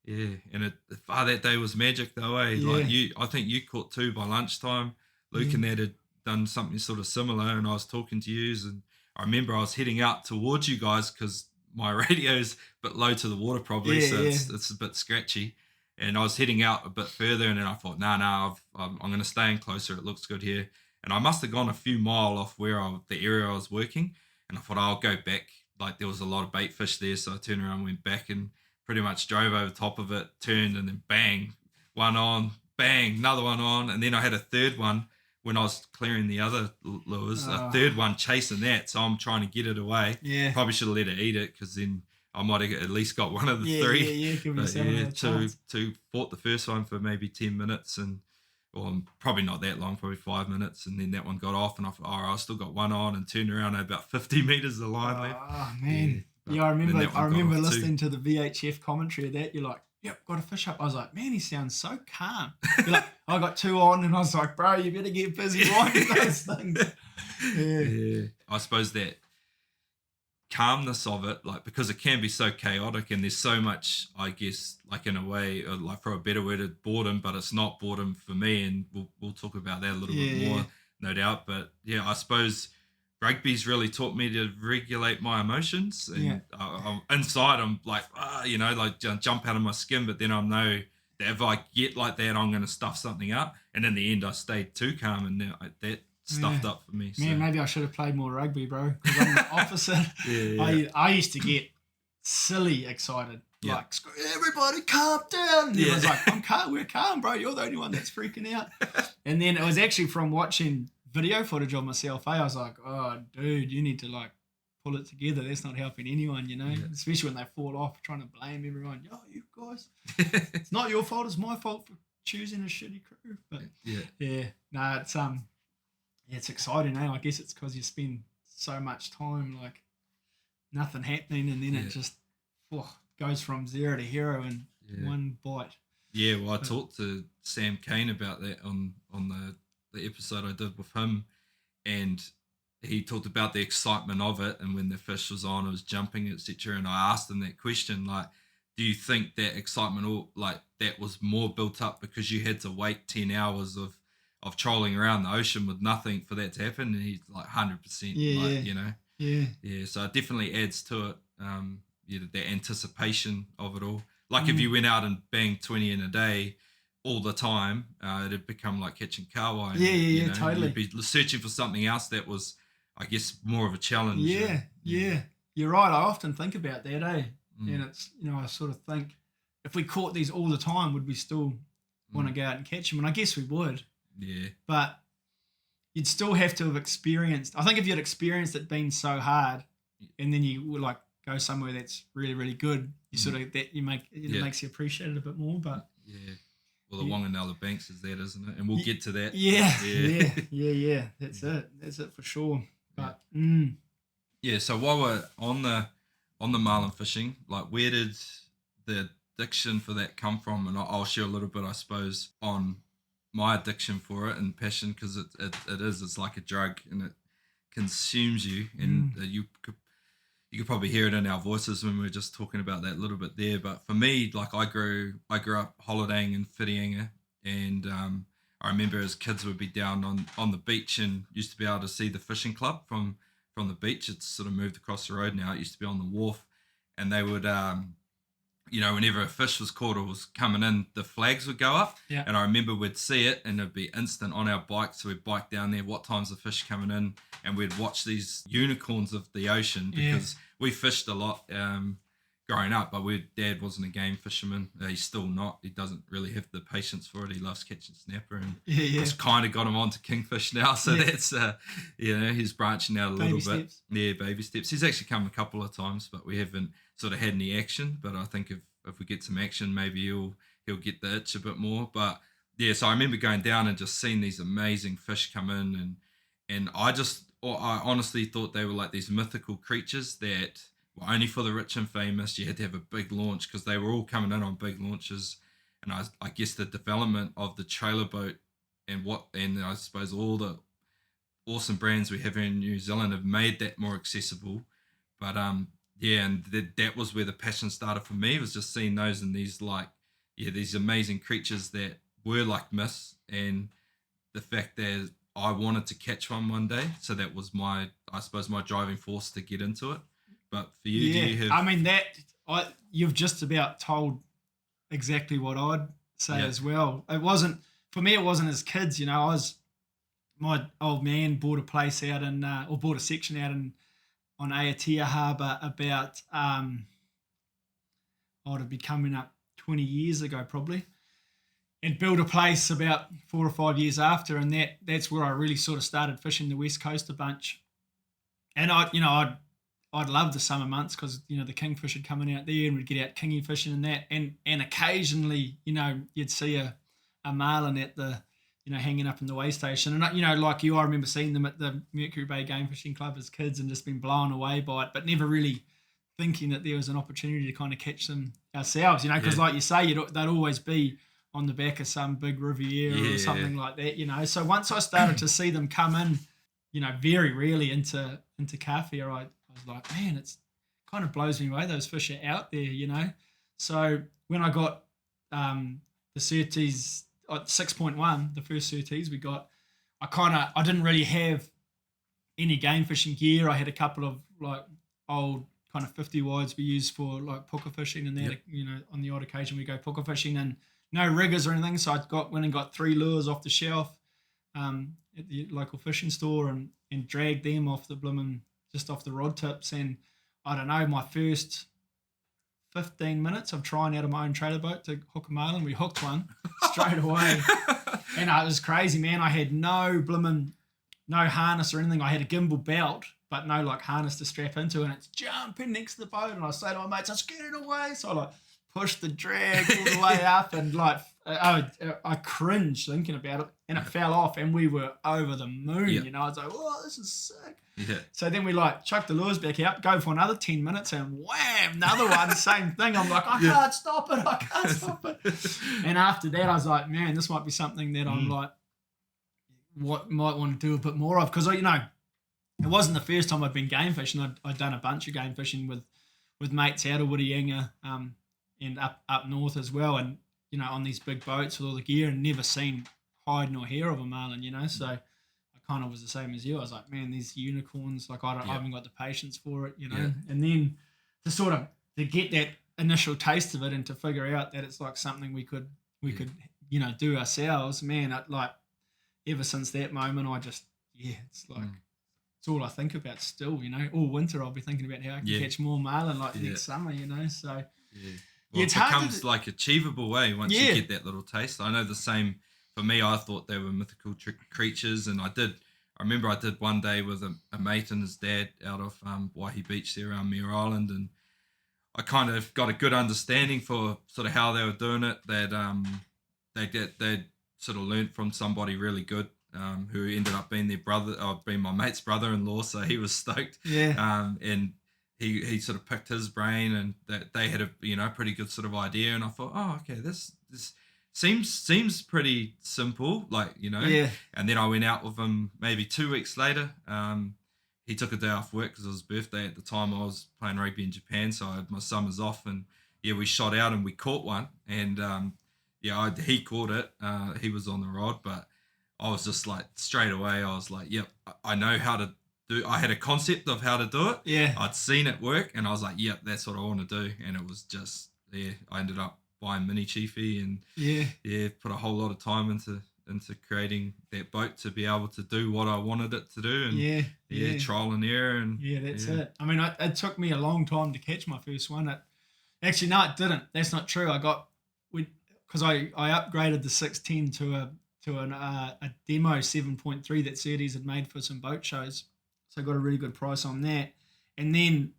Yeah, and that day was magic though, eh? Like I think you caught 2 by lunchtime. Luke and that had done something sort of similar, and I was talking to yous, and I remember I was heading out towards you guys because my radio's a bit low to the water probably, it's a bit scratchy. And I was heading out a bit further, and then I thought, I'm going to stay in closer. It looks good here. And I must have gone a few mile off the area I was working, and I thought I'll go back. Like there was a lot of bait fish there, so I turned around, went back, and pretty much drove over top of it, turned, and then bang, one on, bang, another one on, and then I had a third one when I was clearing the other lures, a third one chasing that, so I'm trying to get it away. Yeah. Probably should have let it eat it, because then I might have at least got one of the 3. Yeah, give yourself another chance. Two fought the first one for maybe 10 minutes, probably not that long, probably 5 minutes, and then that one got off, and I thought, I still got one on, and turned around at about 50 metres of line left. Oh, man. Yeah, I remember listening to the VHF commentary of that. You're like, yep, got a fish up. I was like, man, he sounds so calm. You're like, I got 2 on, and I was like, bro, you better get busy winding those things. Yeah. I suppose that calmness of it, like, because it can be so chaotic, and there's so much, I guess, like in a way, like for a better word, boredom, but it's not boredom for me, and we'll talk about that a little bit more, no doubt. But yeah, I suppose rugby's really taught me to regulate my emotions, and inside I'm like, jump out of my skin, but then I know that if I get like that, I'm going to stuff something up, and in the end I stayed too calm, and now that stuffed up for me. Man, maybe I should have played more rugby, bro, because I'm the opposite. I used to get silly excited, like, everybody calm down, and I was like, we're calm, bro, you're the only one that's freaking out. And then it was actually from watching video footage of myself, I was like, oh, dude, you need to like pull it together. That's not helping anyone, especially when they fall off, trying to blame everyone. Yo, you guys, it's not your fault, it's my fault for choosing a shitty crew. But it's exciting, I guess it's because you spend so much time like nothing happening, and then it just goes from 0 to hero in one bite. Yeah, well, I talked to Sam Kane about that on the episode I did with him, and he talked about the excitement of it, and when the fish was on, it was jumping, etc. And I asked him that question, like, do you think that excitement, or like that was more built up because you had to wait 10 hours of trolling around the ocean with nothing for that to happen? And he's like 100%, Yeah, so it definitely adds to it, the anticipation of it all. Like if you went out and banged 20 in a day all the time, it'd become like catching kawa. And, totally. You'd be searching for something else that was, I guess, more of a challenge. Yeah. You're right. I often think about that, And it's, I sort of think if we caught these all the time, would we still want to go out and catch them? And I guess we would. Yeah. But you'd still have to have experienced. I think if you'd experienced it being so hard, and then you would like go somewhere that's really, really good, you sort of it makes you appreciate it a bit more. But well, the Wanganella Banks is that, isn't it? And we'll get to that. Yeah. That's it for sure. But so while we're on the marlin fishing, like, where did the addiction for that come from? And I'll share a little bit, I suppose, on my addiction for it and passion, because it's like a drug, and it consumes you, and you could probably hear it in our voices when we were just talking about that a little bit there. But for me, like, I grew up holidaying in Whirianga, and I remember as kids we'd be down on the beach and used to be able to see the fishing club from the beach. It's sort of moved across the road now. It used to be on the wharf, and they would whenever a fish was caught or was coming in, the flags would go up. Yeah. And I remember we'd see it, and it'd be instant on our bikes. So we'd bike down there, what time's the fish coming in, and we'd watch these unicorns of the ocean, because we fished a lot growing up, but Dad wasn't a game fisherman. He's still not. He doesn't really have the patience for it. He loves catching snapper, and it's kind of got him onto kingfish now. So that's he's branching out a little bit. Yeah, baby steps. He's actually come a couple of times, but we haven't sort of had any action. But I think if we get some action, maybe he'll get the itch a bit more. But yeah, so I remember going down and just seeing these amazing fish come in, and I honestly thought they were like these mythical creatures that were only for the rich and famous. You had to have a big launch, because they were all coming in on big launches. and I guess the development of the trailer boat and I suppose all the awesome brands we have here in New Zealand have made that more accessible. But yeah, and that was where the passion started for me. Was just seeing those and these these amazing creatures that were like myths, and the fact that I wanted to catch one day. So that was my driving force to get into it. But for you, do you have? I mean you've just about told exactly what I'd say as well. It wasn't for me. It wasn't as kids, my old man bought a place out in, or bought a section out on Aotea Harbour about, it'd be coming up 20 years ago probably, and built a place about 4 or 5 years after, and that's where I really sort of started fishing the West Coast a bunch. And I'd love the summer months because the kingfish would coming out there, and we'd get out kingy fishing and that, and occasionally you'd see a marlin at the hanging up in the weigh station, and like I remember seeing them at the Mercury Bay Game Fishing Club as kids and just been blown away by it, but never really thinking that there was an opportunity to kind of catch them ourselves, because like you say, they'd always be on the back of some big Riviera or something like that, So once I started to see them come in, very rarely into Kawhia, I was like, man, it's kind of blows me away. Those fish are out there, So when I got the Surtees at 6.1, the first Surtees we got, I didn't really have any game fishing gear. I had a couple of like old kind of 50 wides we use for like puka fishing and that, on the odd occasion we go puka fishing, and no riggers or anything. So I went and got 3 lures off the shelf at the local fishing store and dragged them off just off the rod tips. And I don't know, my first 15 minutes of trying out of my own trailer boat to hook a marlin, we hooked one straight away. And it was crazy, man. I had no harness or anything. I had a gimbal belt, but no like harness to strap into, and it's jumping next to the boat. And I say to my mates, "Let's get it away." So I like pushed the drag all the way up, and like I cringed thinking about it, and it fell off, and we were over the moon. I was like, "Oh, this is sick." Yeah. So then we like chuck the lures back out, go for another 10 minutes, and wham, another one, same thing. I'm like, I can't stop it. And after that, I was like, man, this might be something that I'm like, might want to do a bit more of, because it wasn't the first time I'd been game fishing. I'd done a bunch of game fishing with mates out of Whitianga, and up north as well, and on these big boats with all the gear, and never seen hide nor hair of a marlin. So I kind of was the same as you. I was like, man, these unicorns, like I haven't got the patience for it, And then to get that initial taste of it, and to figure out that it's like something we could do ourselves, man. Ever since that moment, I just it's like it's all I think about still. All winter I'll be thinking about how I can catch more marlin next summer. So well, it's it hard becomes like achievable way once you get that little taste. I know the same. For me, I thought they were mythical creatures, and I remember I did one day with a mate and his dad out of Waihi Beach there around Mere Island, and I kind of got a good understanding for sort of how they were doing it. They'd sort of learnt from somebody really good, who ended up being their brother, being my mate's brother-in-law, so he was stoked. Yeah. And he sort of picked his brain, and that they had a pretty good sort of idea, and I thought, oh, okay, this seems pretty simple, Yeah. And then I went out with him maybe 2 weeks later. He took a day off work because it was his birthday at the time. I was playing rugby in Japan, so I had my summers off, and we shot out and we caught one, and he caught it. He was on the rod, but I was just like straight away. I was like, yep, I know how to do. I had a concept of how to do it. Yeah, I'd seen it work, and I was like, yep, that's what I want to do. And it was just I ended up buying mini chiefy and put a whole lot of time into creating that boat to be able to do what I wanted it to do, and trial and error, and that's it. I mean, it took me a long time to catch my first one. It didn't. That's not true. Because I upgraded the 610 to a demo 7.3 that Surtees had made for some boat shows, so I got a really good price on that, and then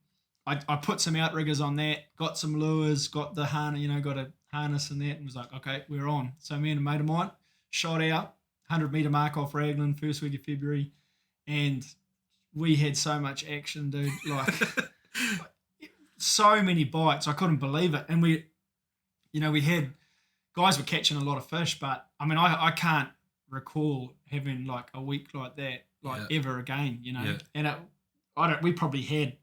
I put some outriggers on that, got some lures, got the harness, got a harness and that, and was like, okay, we're on. So me and a mate of mine shot out 100-meter mark off Raglan first week of February, and we had so much action, dude. Like so many bites, I couldn't believe it. And we had guys were catching a lot of fish, but I mean, I can't recall having like a week like that, ever again, you know. Yeah. And we probably had,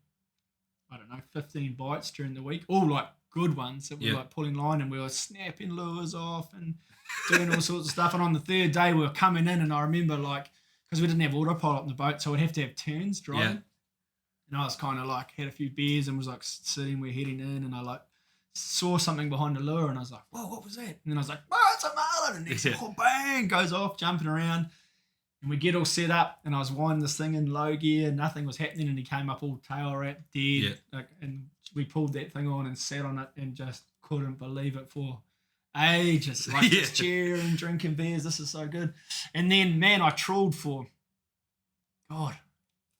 I don't know, 15 bites during the week, all like good ones that were like pulling line, and we were snapping lures off and doing all sorts of stuff. And on the third day, we were coming in, and I remember like, because we didn't have autopilot on the boat, so we'd have to have turns driving. Yeah. And I was kind of like, had a few beers and was like sitting, we're heading in, and I like saw something behind the lure, and I was like, whoa, what was that? And then I was like, oh, it's a marlin. And next bang, goes off, jumping around. And we get all set up, and I was winding this thing in low gear, nothing was happening, and he came up all tail wrapped, dead. Like, and we pulled that thing on and sat on it and just couldn't believe it for ages. Like just cheering, drinking beers, this is so good. And then, man, I trawled for, God,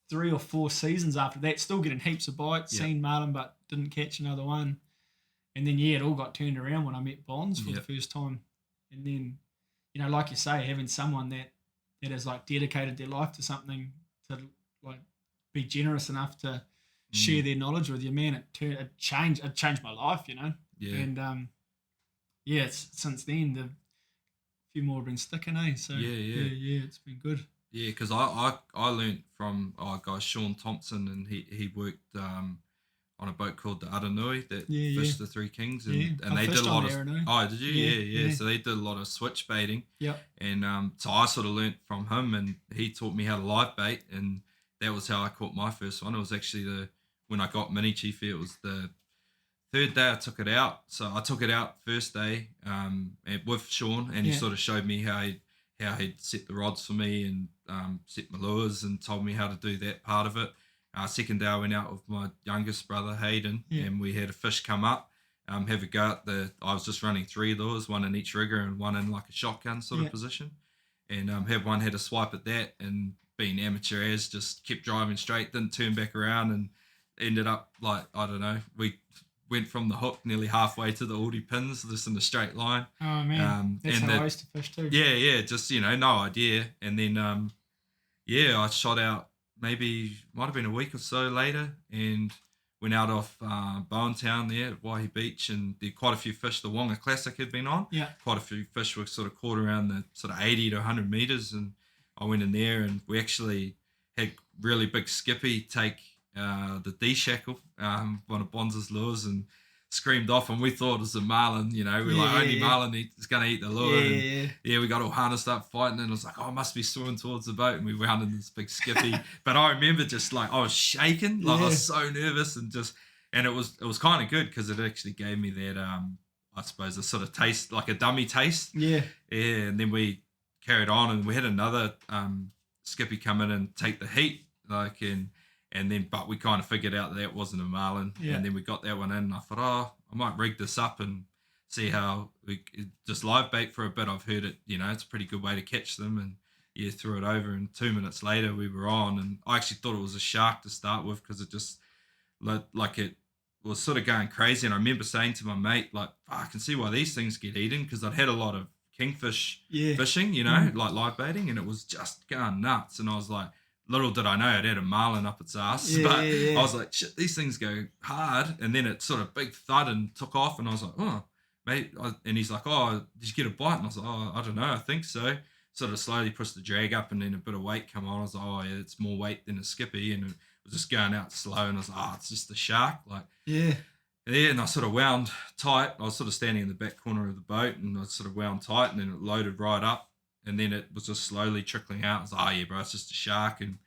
3 or 4 seasons after that, still getting heaps of bites, seen marlin, but didn't catch another one. And then, it all got turned around when I met Bonds for the first time. And then, you know, like you say, having someone that has like dedicated their life to something, to like be generous enough to share their knowledge with you, man, it changed my life, you know. Yeah. And since then a few more have been sticking, So it's been good. Yeah, because I learnt from guy Sean Thompson, and he worked on a boat called the Aranui that fished the Three Kings, and they did a lot of. Oh, did you? Yeah. So they did a lot of switch baiting. Yeah. And so I sort of learnt from him, and he taught me how to live bait, and that was how I caught my first one. It was actually when I got mini chiefy, it was the third day I took it out. So I took it out first day with Sean, and he sort of showed me how he'd set the rods for me and set my lures, and told me how to do that part of it. Second day I went out with my youngest brother Hayden, and we had a fish come up, have a go at I was just running 3 lures, one in each rigger and one in like a shotgun sort of position, and had a swipe at that, and being amateur as just kept driving straight, didn't turn back around, and ended up like, I don't know, we went from the hook nearly halfway to the Aldi pins, just in a straight line. Oh man, that's how I used to fish too. Yeah, just, you know, no idea. And then I shot out, maybe might have been a week or so later, and went out off Bowen Town there at Waihi Beach, and there quite a few fish the Wonga Classic had been on. Yeah. Quite a few fish were sort of caught around the sort of 80 to 100 metres, and I went in there, and we actually had really big Skippy take the D-shackle, one of Bonds' lures, and screamed off, and we thought it was a marlin, you know, we're like, only marlin is going to eat the lure. We got all harnessed up fighting, and it was like, I must be swimming towards the boat, and we wound in this big Skippy. But I remember just like, I was shaking, like I was so nervous, and it was kind of good, because it actually gave me that, I suppose, a sort of taste, like a dummy taste. Yeah, and then we carried on, and we had another Skippy come in and take the heat, like, and then, but we kind of figured out that wasn't a marlin, and then we got that one in, and I thought, I might rig this up and see how we just live bait for a bit. I've heard it, you know, it's a pretty good way to catch them, and threw it over, and 2 minutes later we were on, and I actually thought it was a shark to start with, because it just like it was sort of going crazy, and I remember saying to my mate, like, I can see why these things get eaten, because I'd had a lot of kingfish fishing, you know, like live baiting, and it was just going nuts, and I was like, little did I know it had a marlin up its ass, I was like, shit, these things go hard. And then it sort of big thud and took off, and I was like, oh, mate. And he's like, oh, did you get a bite? And I was like, oh, I don't know, I think so. Sort of slowly pushed the drag up, and then a bit of weight come on. I was like, oh yeah, it's more weight than a Skippy, and it was just going out slow, and I was like, oh, it's just a shark, like. And I sort of wound tight. I was sort of standing in the back corner of the boat, and I sort of wound tight, and then it loaded right up. And then it was just slowly trickling out. I was like, oh yeah, bro, it's just a shark. And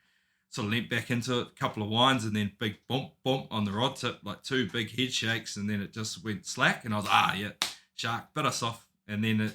sort of leant back into it, a couple of winds, and then big bump on the rod tip, like 2 big head shakes, and then it just went slack. And I was like, yeah, shark, bit us off. And then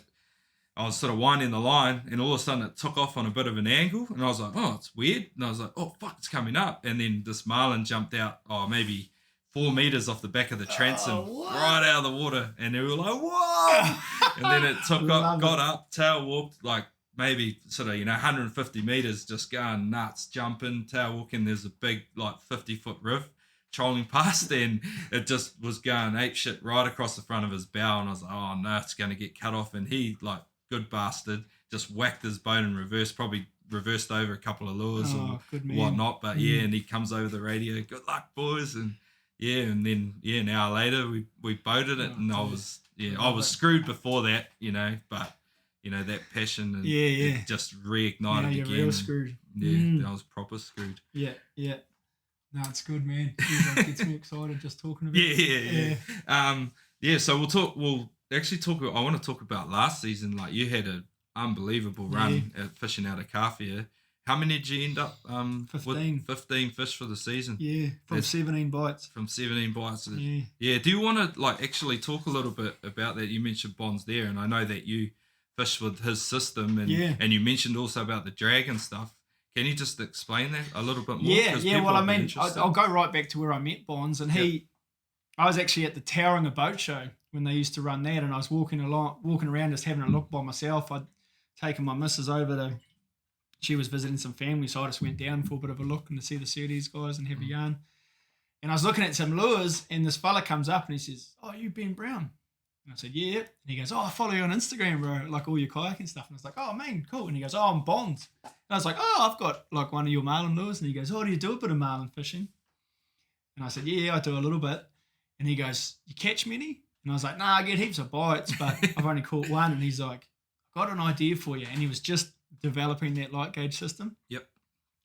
I was sort of winding the line, and all of a sudden it took off on a bit of an angle. And I was like, oh, it's weird. And I was like, oh, fuck, it's coming up. And then this marlin jumped out, maybe 4 meters off the back of the transom, right out of the water. And they were like, whoa! And then it took up, got up, tail walked, like maybe sort of, 150 meters, just going nuts, jumping, tail walking. There's a big, like 50-foot riff trolling past, and it just was going ape shit right across the front of his bow. And I was like, oh no, it's going to get cut off. And he, like, good bastard, just whacked his boat in reverse, probably reversed over a couple of lures or whatnot. But and he comes over the radio, good luck, boys. And and then an hour later we boated it, and I was Yeah, I was screwed before that, but that passion and it just reignited you're again. real screwed. Yeah, I was proper screwed. Yeah. No, it's good, man. It gets me excited just talking about it. So we'll actually talk. I want to talk about last season. Like, you had an unbelievable run at fishing out of Kawhia. How many did you end up 15. 15 fish for the season? Yeah, from 17 bites. From 17 bites. Yeah. Do you want to actually talk a little bit about that? You mentioned Bonds there, and I know that you fish with his system, and you mentioned also about the drag and stuff. Can you just explain that a little bit more? Yeah. Well, I mean, I'll go right back to where I met Bonds, and I was actually at the Tauranga boat show when they used to run that, and I was walking around just having a look by myself. I'd taken my missus over she was visiting some family, so I just went down for a bit of a look and to see the Surtees guys and have a yarn. And I was looking at some lures, and this fella comes up and he says, "Oh, you Ben Brown?" And I said, "Yeah." And he goes, "Oh, I follow you on Instagram, bro, like all your kayaking stuff." And I was like, "Oh, man, cool." And he goes, "Oh, I'm Bonds." And I was like, "Oh, I've got like one of your marlin lures." And he goes, "Oh, do you do a bit of marlin fishing?" And I said, "Yeah, I do a little bit." And he goes, "You catch many?" And I was like, "Nah, I get heaps of bites, but I've only caught one." And he's like, "I've got an idea for you." And he was just developing that light gauge system. Yep.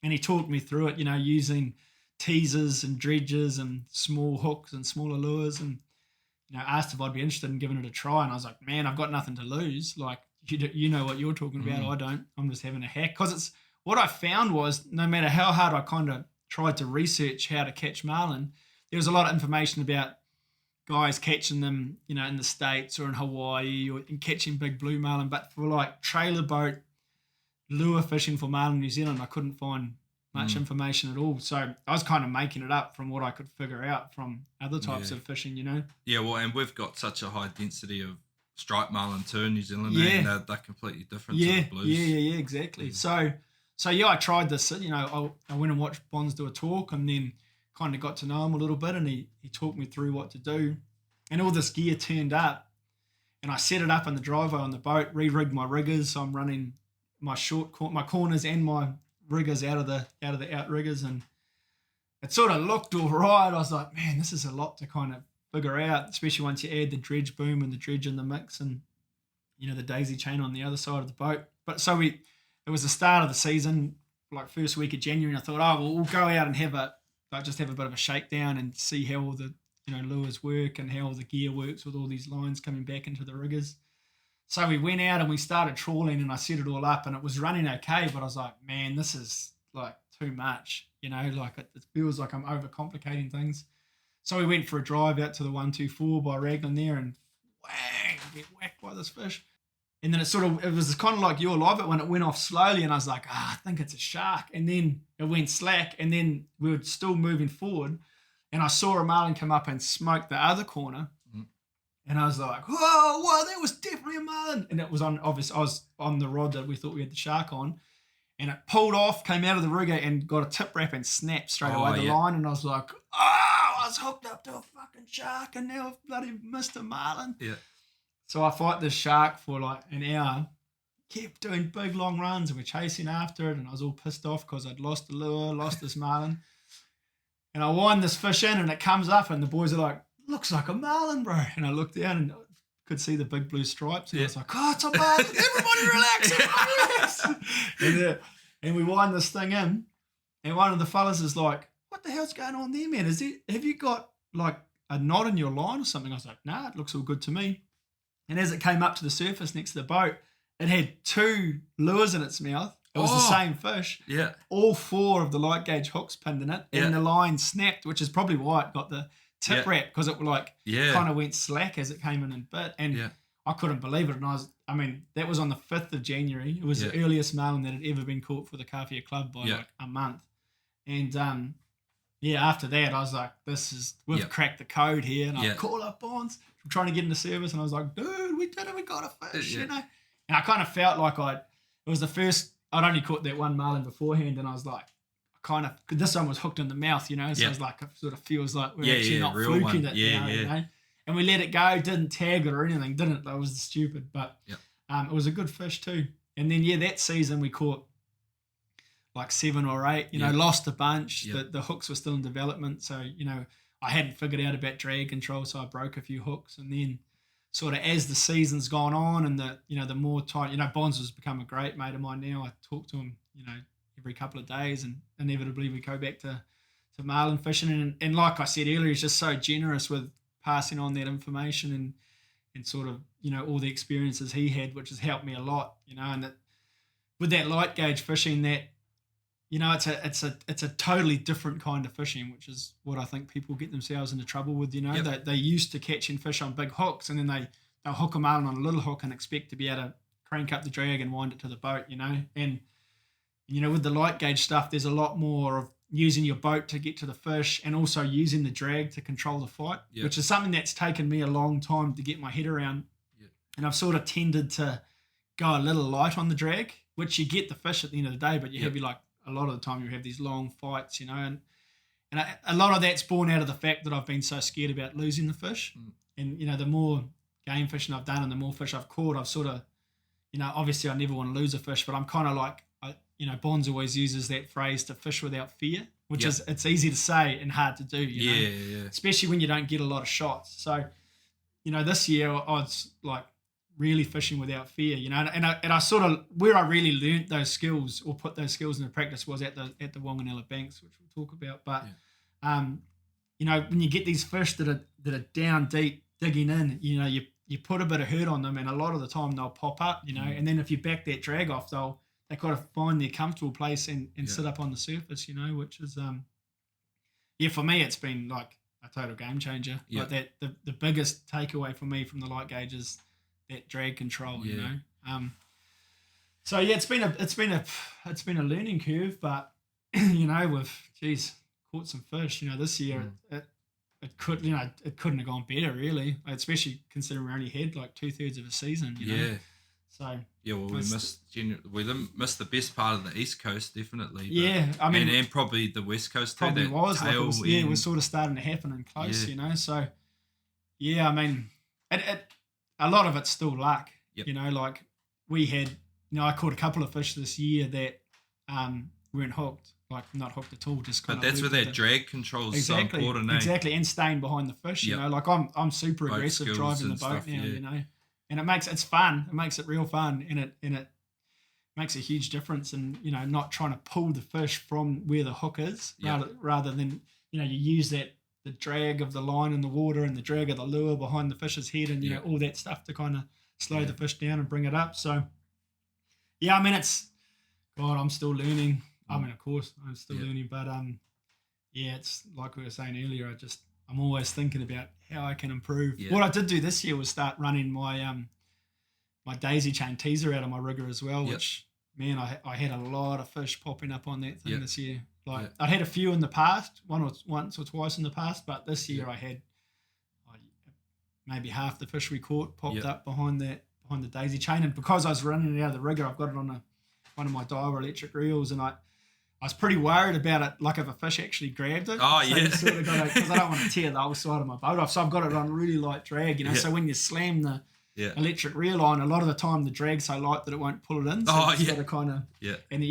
And he talked me through it, using teasers and dredges and small hooks and smaller lures, and asked if I'd be interested in giving it a try. And I was like, "Man, I've got nothing to lose. Like, you know what you're talking about. I don't. I'm just having a hack." Because it's what I found was, no matter how hard I kind of tried to research how to catch marlin, there was a lot of information about guys catching them, in the States or in Hawaii or in catching big blue marlin. But for like trailer boat lure fishing for marlin in New Zealand, I couldn't find much information at all. So I was kind of making it up from what I could figure out from other types of fishing, Yeah, well, and we've got such a high density of striped marlin too in New Zealand, and they're completely different to the blues. Yeah, exactly. So I tried this, I went and watched Bonds do a talk, and then kind of got to know him a little bit, and he talked me through what to do. And all this gear turned up, and I set it up in the driveway on the boat, re-rigged my riggers, so I'm running my my corners and my riggers out of the outriggers, and it sort of looked all right. I was like, man, this is a lot to kind of figure out, especially once you add the dredge boom and the dredge in the mix, and the daisy chain on the other side of the boat. But so it was the start of the season, like first week of January, and I thought, oh, well, we'll go out and have a bit of a shakedown and see how all the lures work and how all the gear works with all these lines coming back into the riggers. So we went out and we started trawling, and I set it all up, and it was running okay, but I was like, man, this is like too much, like it feels like I'm overcomplicating things. So we went for a drive out to the 124 by Raglan there, and whang, get whacked by this fish. And then it was kind of like your live it when it went off slowly, and I was like, I think it's a shark. And then it went slack, and then we were still moving forward, and I saw a marlin come up and smoke the other corner. And I was like, whoa, that was definitely a marlin. And it was I was on the rod that we thought we had the shark on. And it pulled off, came out of the rigger and got a tip wrap and snapped straight away the line. And I was like, I was hooked up to a fucking shark, and now I've bloody missed a marlin. Yeah. So I fight this shark for like an hour, kept doing big long runs, and we're chasing after it. And I was all pissed off because I'd lost the lure, lost this marlin. And I wind this fish in, and it comes up, and the boys are like, "Looks like a marlin, bro." And I looked down and could see the big blue stripes. And I was like, "Oh, it's a marlin. Everybody relax." And we wind this thing in, and one of the fellas is like, "What the hell's going on there, man? Have you got like a knot in your line or something?" I was like, "Nah, it looks all good to me." And as it came up to the surface next to the boat, it had 2 lures in its mouth. It was the same fish. Yeah. All 4 of the light gauge hooks pinned in it, and the line snapped, which is probably why it got the tip wrap, because it kind of went slack as it came in and bit. And I couldn't believe it. And that was on the 5th of January. It was the earliest marlin that had ever been caught for the Kawhia Club by like a month. And after that, I was like, we've cracked the code here. And I called up Bonds. I'm trying to get into service, and I was like, dude, we did it. We got a fish, And I kind of felt like it was the first. I'd only caught that one marlin beforehand, and I was like, this one was hooked in the mouth, So I was like, it sort of feels like we're actually not fluking it now, And we let it go, didn't tag it or anything, That was stupid, but it was a good fish too. And then that season we caught like 7 or 8. Lost a bunch. The hooks were still in development, so I hadn't figured out about drag control, so I broke a few hooks, and then sort of as the season's gone on and the more time, Bonds has become a great mate of mine now. I talk to him, every couple of days, and inevitably we go back to marlin fishing. And like I said earlier, he's just so generous with passing on that information and sort of, all the experiences he had, which has helped me a lot, and that with that light gauge fishing, that, it's a totally different kind of fishing, which is what I think people get themselves into trouble with. They used to catching fish on big hooks, and then they'll hook a marlin on a little hook and expect to be able to crank up the drag and wind it to the boat, and with the light gauge stuff, there's a lot more of using your boat to get to the fish and also using the drag to control the fight, which is something that's taken me a long time to get my head around. And I've sort of tended to go a little light on the drag, which you get the fish at the end of the day, but you have a lot of the time you have these long fights, and a lot of that's born out of the fact that I've been so scared about losing the fish. And, the more game fishing I've done and the more fish I've caught, I've sort of, obviously I never want to lose a fish, but I'm kind of like, Bonds always uses that phrase to fish without fear, which is, it's easy to say and hard to do, especially when you don't get a lot of shots. So, this year I was like really fishing without fear, and I sort of, where I really learnt those skills or put those skills into practice was at the Wanganella banks, which we'll talk about. But, when you get these fish that are down deep, digging in, you put a bit of hurt on them, and a lot of the time they'll pop up, and then if you back that drag off, they kind of find their comfortable place and sit up on the surface, which is, for me, it's been like a total game changer. Like that, the biggest takeaway for me from the light gauge is that drag control, So it's been a learning curve, but we've caught some fish. This year it couldn't have gone better, really, especially considering we only had like 2/3 of a season. So we didn't miss the best part of the East Coast, definitely. But, I mean, and probably the West Coast too. Probably was. It was sort of starting to happen and close, So, I mean, a lot of it's still luck. Like we had, I caught a couple of fish this year that weren't hooked, like not hooked at all. Just kind but that's where that drag control is so important. Exactly, and staying behind the fish. Like I'm super boat aggressive driving the boat stuff, now. And it's fun. It makes it real fun, and it makes a huge difference in not trying to pull the fish from where the hook is, rather than you use the drag of the line in the water and the drag of the lure behind the fish's head, and all that stuff to kind of slow the fish down and bring it up. So I mean, I'm still learning. I mean, of course, I'm still learning, but it's like we were saying earlier. I'm always thinking about how I can improve. What I did do this year was start running my my daisy chain teaser out of my rigger as well, which, man, I had a lot of fish popping up on that thing this year. Like I'd had a few in the past, once or twice in the past, but this year I had maybe half the fish we caught popped up behind the daisy chain. And because I was running it out of the rigger, I've got it on one of my diver electric reels, and I was pretty worried about it, like if a fish actually grabbed it. Oh, so sort of because I don't want to tear the whole side of my boat off. So I've got it on really light drag, So when you slam the electric reel on, a lot of the time the drag's so light that it won't pull it in. So you've got to kind of, and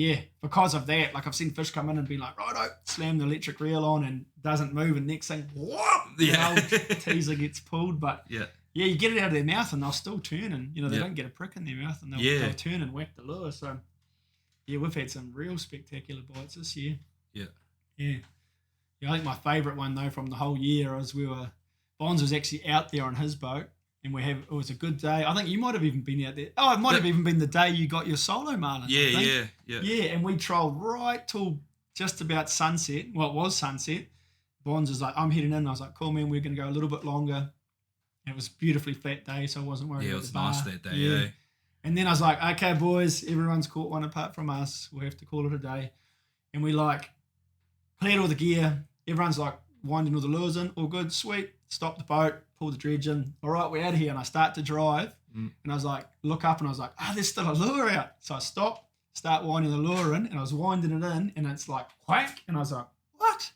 because of that, like I've seen fish come in and be like, righto, slam the electric reel on and doesn't move, and next thing, whoop, the old teaser gets pulled. But you get it out of their mouth and they'll still turn, and they don't get a prick in their mouth, and they'll turn and whack the lure. So we've had some real spectacular bites this year. I think my favourite one though from the whole year was Bonds was actually out there on his boat, and it was a good day. I think you might have even been out there. Oh, it might have even been the day you got your solo marlin. Yeah, and we trolled right till just about sunset. Well, it was sunset. Bonds was like, I'm heading in. I was like, cool, man, we're going to go a little bit longer. And it was a beautifully flat day, so I wasn't worried about the bar. Yeah, it was nice that day, And then I was like, okay, boys, everyone's caught one apart from us. We'll have to call it a day. And we cleared all the gear. Everyone's winding all the lures in. All good, sweet. Stop the boat, pull the dredge in. All right, we're out of here. And I start to drive. And I was like, look up, and I was like, there's still a lure out. So I stop, start winding the lure in, and I was winding it in, and it's like, whack. And I was like, what?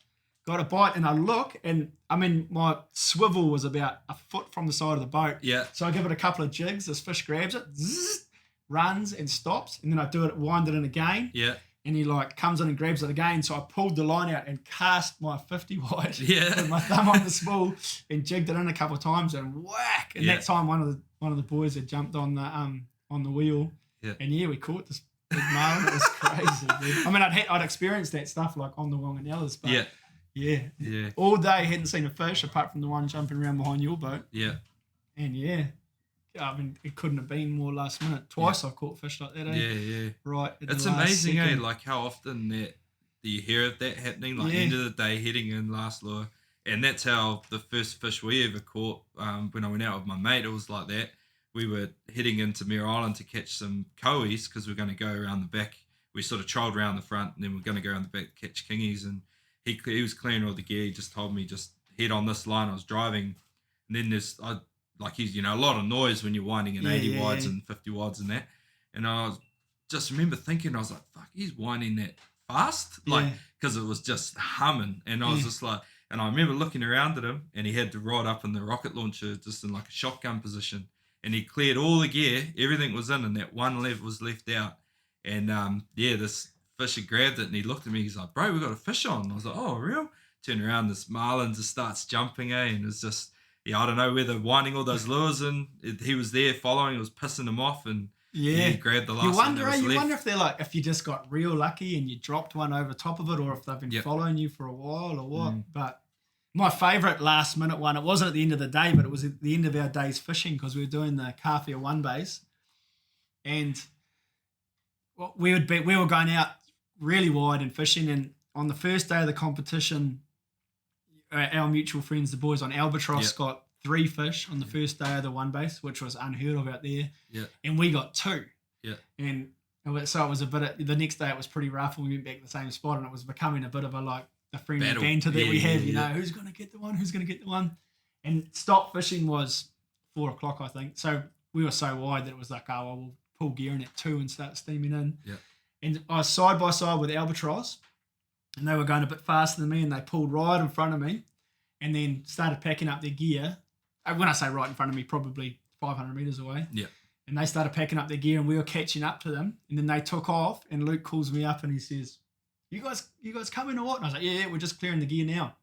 Got a bite, and I look, and I mean, my swivel was about a foot from the side of the boat. So I give it a couple of jigs. This fish grabs it, zzz, runs and stops, and then I wind it in again. and he like comes in and grabs it again. So I pulled the line out and cast my 50 wide with my thumb on the spool and jigged it in a couple of times and whack. And that time one of the boys had jumped on the wheel. Yeah. And we caught this big marlin. It was crazy, dude. I mean, I'd experienced that stuff like on the Wanganellas, but yeah. All day hadn't seen a fish apart from the one jumping around behind your boat. Yeah. And I mean, it couldn't have been more last minute. Twice I've caught fish like that. Yeah. Right. It's amazing, like how often that you hear of that happening. Like end of the day, heading in last lure, and that's how the first fish we ever caught. When I went out with my mate, it was like that. We were heading into Mare Island to catch some koi's because we're going to go around the back. We sort of trolled around the front, and then we're going to go around the back to catch kingies. And he was clearing all the gear. He just told me just head on this line. I was driving, and then there's he's a lot of noise when you're winding in 80 wides and 50 wides and that. And I just remember thinking, I was like, fuck, he's winding that fast, because it was just humming. And I was just like, and I remember looking around at him, and he had the rod up in the rocket launcher, just in like a shotgun position. And he cleared all the gear, everything was in, and that one lever was left out. And this fish had grabbed it, and he looked at me, he's like, bro, we got a fish on. And I was like, oh, real? Turn around, this marlin just starts jumping, and it's just, I don't know whether winding all those lures in, he was there following, it was pissing him off, and he grabbed the last one that was left. You wonder if they're like, if you just got real lucky and you dropped one over top of it, or if they've been following you for a while or what. But my favourite last minute one, it wasn't at the end of the day, but it was at the end of our day's fishing, because we were doing the Kawhia one base, and we were going out really wide and fishing. And on the first day of the competition, our mutual friends, the boys on Albatross, got 3 fish on the first day of the one base, which was unheard of out there. Yeah. And we got 2. Yeah. And so it was the next day it was pretty rough, and we went back to the same spot, and it was becoming a bit of a friendly banter that we have, you know, who's going to get the one? And stop fishing was 4 o'clock, I think. So we were so wide that it was like, oh, well, we'll pull gear in at 2 and start steaming in. Yeah. And I was side by side with Albatross, and they were going a bit faster than me, and they pulled right in front of me and then started packing up their gear. When I say right in front of me, probably 500 metres away. Yeah. And they started packing up their gear, and we were catching up to them. And then they took off, and Luke calls me up and he says, you guys coming or what? And I was like, yeah, we're just clearing the gear now.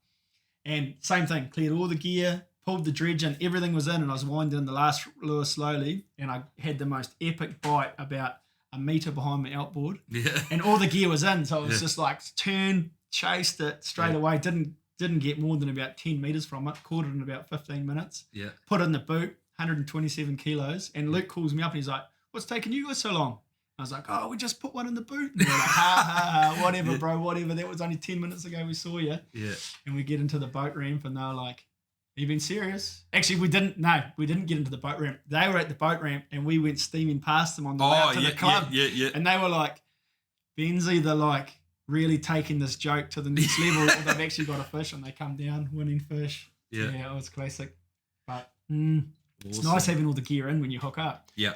And same thing, cleared all the gear, pulled the dredge in, everything was in, and I was winding in the last lure slowly, and I had the most epic bite about a metre behind my outboard. Yeah. And all the gear was in, so it was just like turned, chased it straight away, didn't get more than about 10 metres from it, caught it in about 15 minutes. Yeah. Put it in the boot, 127 kilos, and Luke calls me up and he's like, what's taking you guys so long? I was like, oh, we just put one in the boot. And they're like, ha, whatever, bro, whatever. That was only 10 minutes ago we saw you. Yeah. And we get into the boat ramp, and they were like, are you being serious? Actually, we didn't get into the boat ramp. They were at the boat ramp, and we went steaming past them on the way out to the club. Yeah. And they were like, Ben's either like really taking this joke to the next level, or they've actually got a fish, and they come down winning fish. Yeah, it was classic. But it's nice having all the gear in when you hook up. Yeah.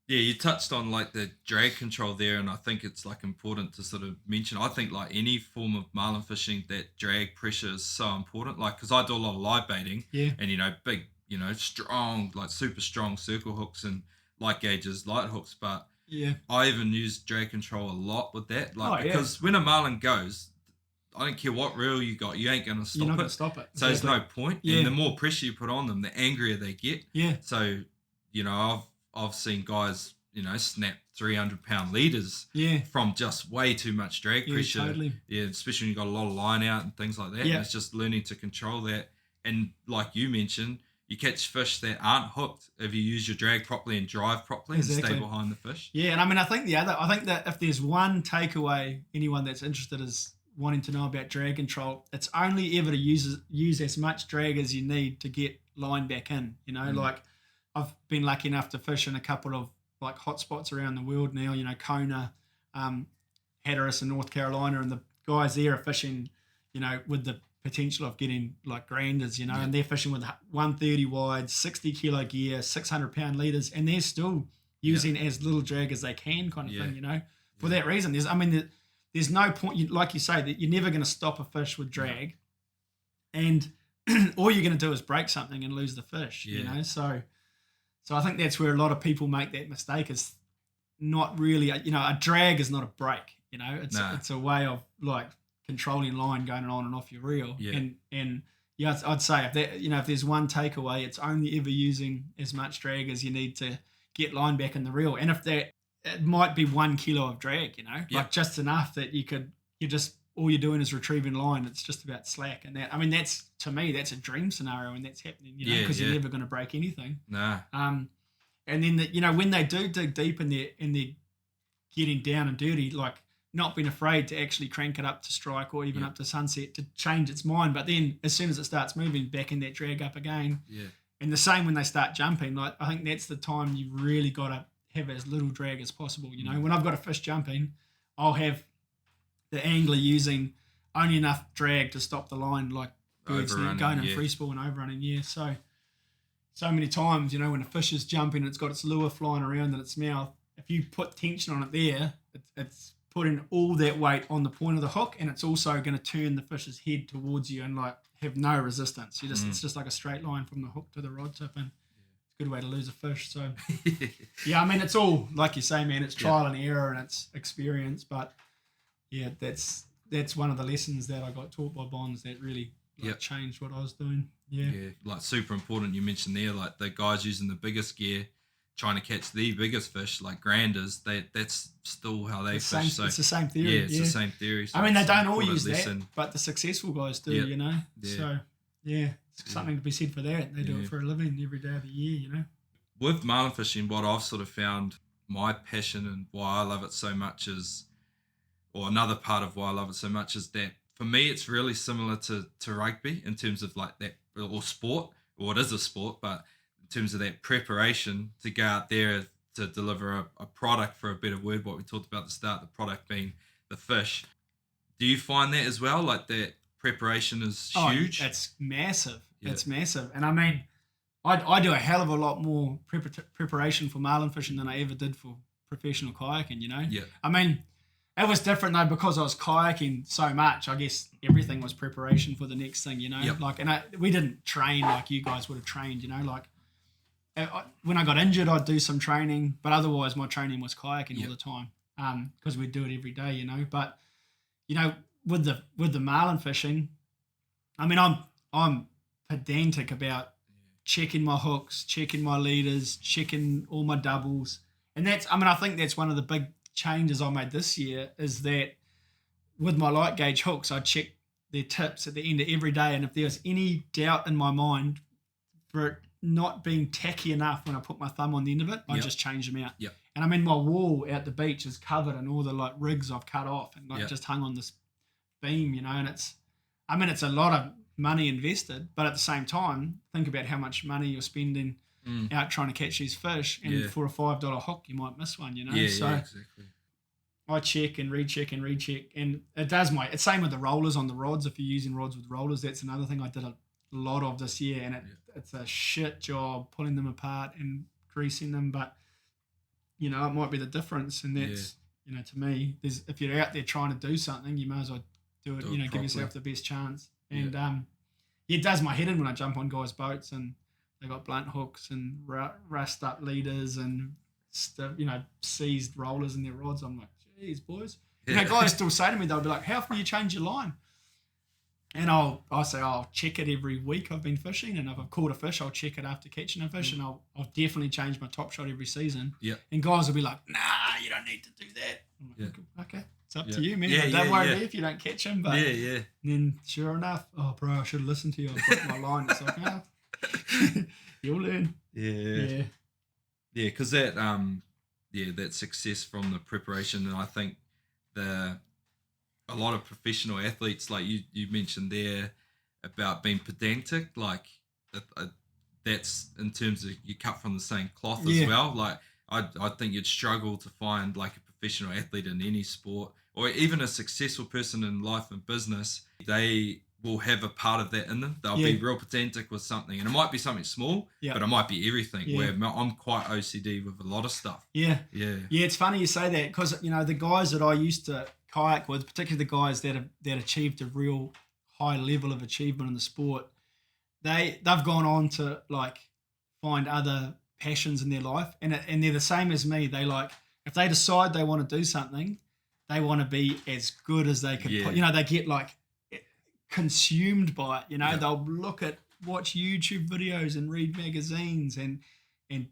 You touched on like the drag control there, and I think it's like important to sort of mention. I think like any form of marlin fishing, that drag pressure is so important. Like, because I do a lot of live baiting, and big, strong, like super strong circle hooks and light gauges, light hooks, but I even use drag control a lot with that. Like, because when a marlin goes, I don't care what reel you got, you ain't going to stop it. You're not going to stop it. So there's no point. Yeah. And the more pressure you put on them, the angrier they get. Yeah. So, I've seen guys, snap 300-pound leaders from just way too much drag pressure. Totally. Yeah, especially when you've got a lot of line out and things like that. Yeah. And it's just learning to control that. And like you mentioned, you catch fish that aren't hooked if you use your drag properly and drive properly and stay behind the fish. Yeah, and I mean, I think that if there's one takeaway anyone that's interested is wanting to know about drag control, it's only ever to use as much drag as you need to get line back in. Like I've been lucky enough to fish in a couple of like hot spots around the world now, Kona, Hatteras in North Carolina, and the guys there are fishing, with the potential of getting like granders, and they're fishing with 130 wide, 60 kilo gear, 600-pound leaders, and they're still using as little drag as they can kind of thing, For that reason, there's no point, like you say, that you're never going to stop a fish with drag, and all you're going to do is break something and lose the fish, So I think that's where a lot of people make that mistake, is not really, a drag is not a brake. Nah. It's a way of like controlling line going on and off your reel. Yeah. And yeah, I'd say if there's one takeaway, it's only ever using as much drag as you need to get line back in the reel. And if it might be 1 kilo of drag, like just enough that all you're doing is retrieving line. It's just about slack. And to me, that's a dream scenario when that's happening, because you're never going to break anything. Nah. And then, when they do dig deep and they're getting down and dirty, like not being afraid to actually crank it up to strike or even up to sunset to change its mind. But then as soon as it starts moving, back in that drag up again. Yeah. And the same when they start jumping. Like I think that's the time you really got to have as little drag as possible. When I've got a fish jumping, I'll have the angler using only enough drag to stop the line, like birds going in free spool and overrunning. Yeah, so many times, when a fish is jumping, it's got its lure flying around in its mouth. If you put tension on it there, it's putting all that weight on the point of the hook, and it's also going to turn the fish's head towards you and like have no resistance. It's just like a straight line from the hook to the rod tip, and it's a good way to lose a fish. So yeah, it's all like you say, man. It's trial and error and it's experience, but yeah, that's one of the lessons that I got taught by Bonds that really changed what I was doing. Yeah, like super important. You mentioned there, like the guys using the biggest gear, trying to catch the biggest fish, like granders. That's still how they fish. It's the same theory. Yeah, it's the same theory. So they don't all use that, but the successful guys do. Yeah. So yeah, it's something to be said for that. They do it for a living every day of the year. With marlin fishing, what I've sort of found my passion and why I love it so much is, or another part of why I love it so much is that for me it's really similar to rugby in terms of like that, or sport, or it is a sport, but in terms of that preparation to go out there to deliver a product, for a better word, what we talked about at the start, the product being the fish. Do you find that as well? Like that preparation is huge? It's massive. Yeah. It's massive. And I do a hell of a lot more preparation for marlin fishing than I ever did for professional kayaking, Yeah. It was different though because I was kayaking so much. I guess everything was preparation for the next thing, Yep. Like, we didn't train like you guys would have trained, like when I got injured, I'd do some training, but otherwise my training was kayaking all the time, because we'd do it every day, But with the marlin fishing, I'm pedantic about checking my hooks, checking my leaders, checking all my doubles, and I think that's one of the big changes I made this year is that with my light gauge hooks, I check their tips at the end of every day, and if there was any doubt in my mind for it not being tacky enough when I put my thumb on the end of it, I just change them out. Yep. And my wall out the beach is covered in all the like rigs I've cut off and just hung on this beam, and it's a lot of money invested, but at the same time, think about how much money you're spending out trying to catch these fish, and for a $5 hook you might miss one, so exactly. I check and recheck, and it does it's same with the rollers on the rods. If you're using rods with rollers, that's another thing I did a lot of this year, and it's a shit job pulling them apart and greasing them, but it might be the difference, and that's to me, if you're out there trying to do something, you may as well do it, give properly. Yourself the best chance. And it does my head in when I jump on guys' boats and they got blunt hooks and rust up leaders and stuff, seized rollers in their rods. I'm like, geez, boys. Guys still say to me, they'll be like, how often do you change your line? And I'll say, I'll check it every week I've been fishing, and if I've caught a fish, I'll check it after catching a fish, and I'll definitely change my top shot every season. Yeah. And guys will be like, nah, you don't need to do that. I'm like, okay, it's up to you, man. Yeah, don't worry if you don't catch them. But yeah. then sure enough, oh, bro, I should have listened to you. I broke my line. It's like, oh, you'll learn. Yeah, because that that success from the preparation, and I think a lot of professional athletes, like you mentioned there about being pedantic, like that's in terms of you cut from the same cloth as well. Like I think you'd struggle to find like a professional athlete in any sport, or even a successful person in life and business. They will have a part of that in them. They'll be real pedantic with something, and it might be something small, but it might be everything. Where I'm quite OCD with a lot of stuff. Yeah. It's funny you say that, because the guys that I used to kayak with, particularly the guys that achieved a real high level of achievement in the sport, they've gone on to like find other passions in their life, and they're the same as me. They like, if they decide they want to do something, they want to be as good as they can. Yeah. You know, they get like consumed by it. You know, Yeah. they'll watch YouTube videos and read magazines and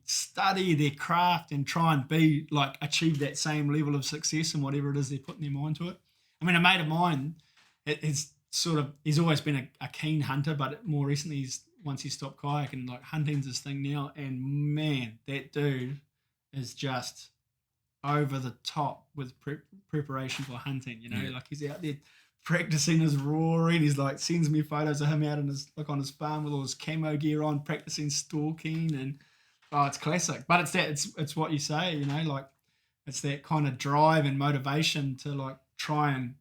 study their craft and try and be like achieve that same level of success in whatever it is they're putting their mind to it. I mean, a mate of mine, he's always been a keen hunter, but more recently once he stopped kayaking, like hunting's his thing now. And man, that dude is just over the top with preparation for hunting. You know, Yeah. like he's out there practicing his roaring. He's like sends me photos of him out on his farm with all his camo gear on, practicing stalking, and it's classic. But it's what you say, you know, like it's that kind of drive and motivation to like try and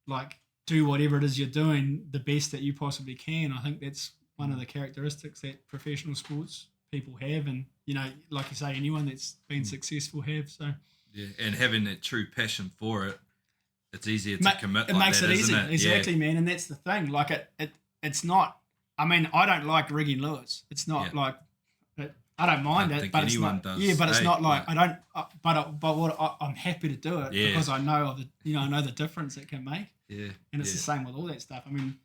like do whatever it is you're doing the best that you possibly can. I think that's one of the characteristics that professional sports people have, and you know, like you say, anyone that's been successful have. So Yeah, and having that true passion for it, it's easier to commit. It like makes that, it easy, isn't it? exactly, man. And that's the thing. Like it's not. I mean, I don't like rigging lures. It's not like. I don't mind it, but it's not. Does. Yeah, but it's not like yeah. I don't. But what I'm happy to do it because I know I know the difference it can make. Yeah, and it's the same with all that stuff. I mean,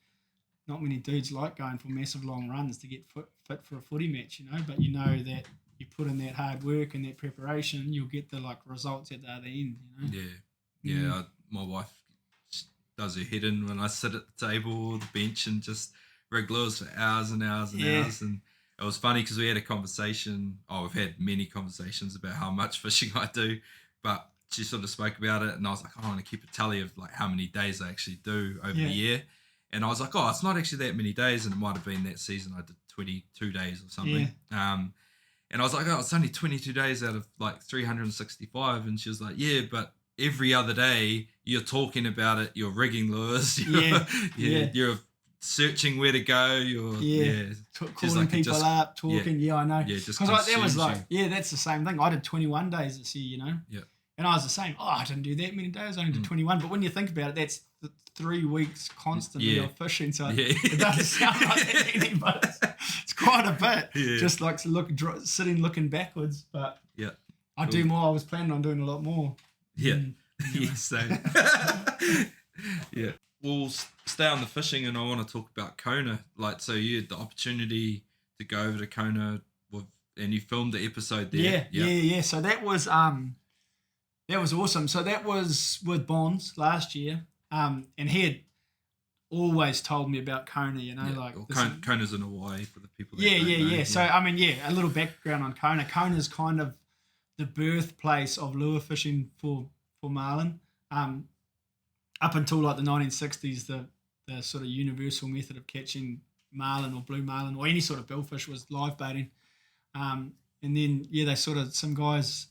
not many dudes like going for massive long runs to get fit for a footy match, you know. But you know that you put in that hard work and that preparation, you'll get the like results at the other end, you know. Yeah. My wife does her head in when I sit at the table or the bench and just rig lures for hours and hours and hours. And it was funny because we had a conversation. We've had many conversations about how much fishing I do, but she sort of spoke about it, and I was like, I want to keep a tally of like how many days I actually do over the year. And I was like, it's not actually that many days, and it might have been that season I did 22 days or something. And I was like, it's only 22 days out of like 365. And she was like, yeah, but every other day you're talking about it, you're rigging lures, you're searching where to go, calling people up, talking. Yeah, I know. Yeah, just because like, that was like, you. that's the same thing. I did 21 days this year, you know. Yeah. And I was the same. I didn't do that many days. I only did 21. But when you think about it, that's 3 weeks constantly of fishing. So it doesn't sound like that many, but it's quite a bit. Yeah. Just like sitting looking backwards. But I do more. I was planning on doing a lot more. Yeah. Same. Yeah. We'll stay on the fishing, and I want to talk about Kona. Like, so you had the opportunity to go over to Kona and you filmed the episode there. Yeah. So that was awesome. So that was with Bonds last year. And he had always told me about Kona, you know, Kona's in Hawaii for the people that don't know. Yeah. So I mean, a little background on Kona. Kona's kind of the birthplace of lure fishing for marlin. Up until like the 1960s, the sort of universal method of catching marlin or blue marlin or any sort of billfish was live baiting. And then they sort of, some guys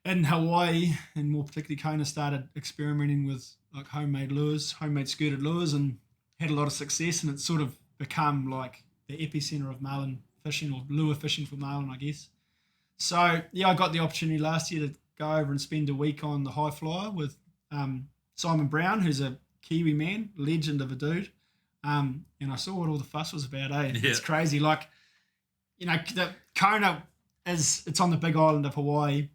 in Hawaii and more particularly Kona started experimenting with like homemade skirted lures, and had a lot of success, and it's sort of become like the epicenter of marlin fishing or lure fishing for marlin, I guess. So I got the opportunity last year to go over and spend a week on the high flyer with Simon Brown, who's a Kiwi man, legend of a dude. And I saw what all the fuss was about, It's crazy. Like, you know, the Kona it's on the big island of Hawaii,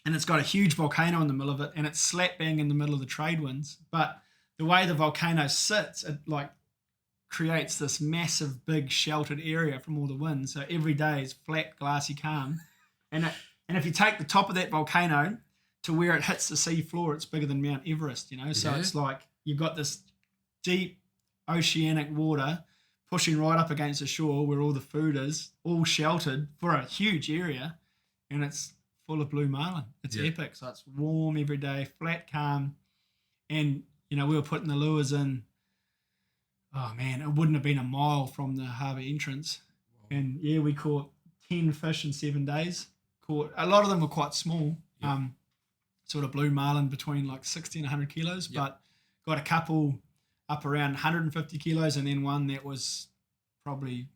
and it's got a huge volcano in the middle of it, and it's slap bang in the middle of the trade winds. But the way the volcano sits, it like creates this massive, big sheltered area from all the winds. So every day is flat, glassy, calm. And if you take the top of that volcano to where it hits the sea floor, it's bigger than Mount Everest, you know. So it's like you've got this deep oceanic water pushing right up against the shore where all the food is, all sheltered for a huge area, and it's full of blue marlin. It's epic. So it's warm every day, flat, calm. And, you know, we were putting the lures in, it wouldn't have been a mile from the harbour entrance. Wow. And, we caught 10 fish in 7 days. A lot of them were quite small, sort of blue marlin between like 60 and 100 kilos, but got a couple up around 150 kilos, and then one that was probably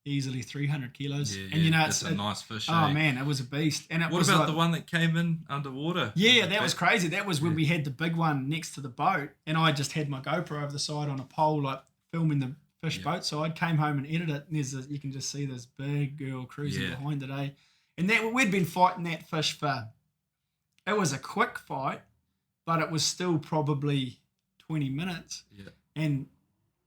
easily 300 kilos. And you know, it's a nice fish. Oh man, it was a beast. And what about the one that came in underwater? Yeah, that was crazy. That was when we had the big one next to the boat, and I just had my GoPro over the side on a pole, like filming the fish boat side. Came home and edited it, and you can just see this big girl cruising behind it. And that we'd been fighting that fish for it was a quick fight, but it was still probably 20 minutes. Yeah. And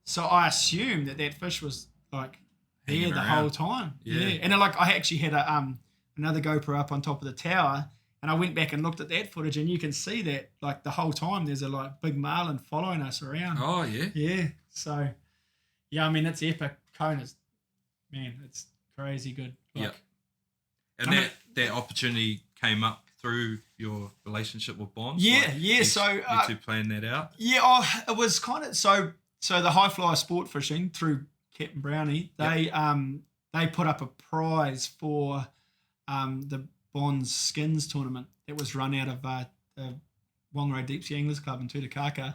so I assumed that fish was like Hanging there the around. whole time. Yeah. And I actually had another GoPro up on top of the tower, and I went back and looked at that footage, and you can see that like the whole time there's a like big marlin following us around. Oh, yeah. Yeah. So, yeah, I mean, it's epic. Kona's, man, it's crazy good. Like, Yep. And I mean- that opportunity came up through your relationship with Bonds? Yeah, Like, yeah. So, you two planned that out? yeah, it was kind of so the high flyer sport fishing through Captain Brownie, they put up a prize for the Bonds Skins tournament that was run out of the Wongarei Deep Sea Anglers Club in Tutakaka,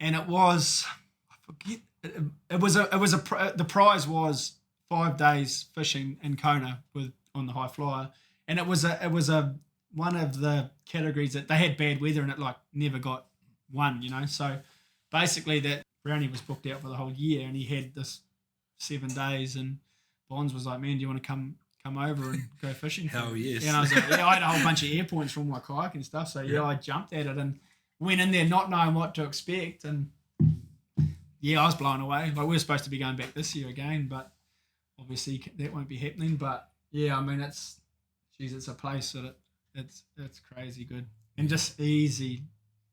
and it was, I forget, the prize was 5 days fishing in Kona on the high flyer, and it was a one of the categories that they had bad weather and it like never got won, so basically that Brownie was booked out for the whole year and he had this 7 days, and Bonds was like, man, do you want to come over and go fishing? Hell yes. And I was like, yeah, I had a whole bunch of air points from my kayak and stuff, so yeah, I jumped at it and went in there not knowing what to expect, and yeah, I was blown away. Like, we were supposed to be going back this year again, but obviously that won't be happening. But yeah, I mean, it's a place that it's crazy good and just easy,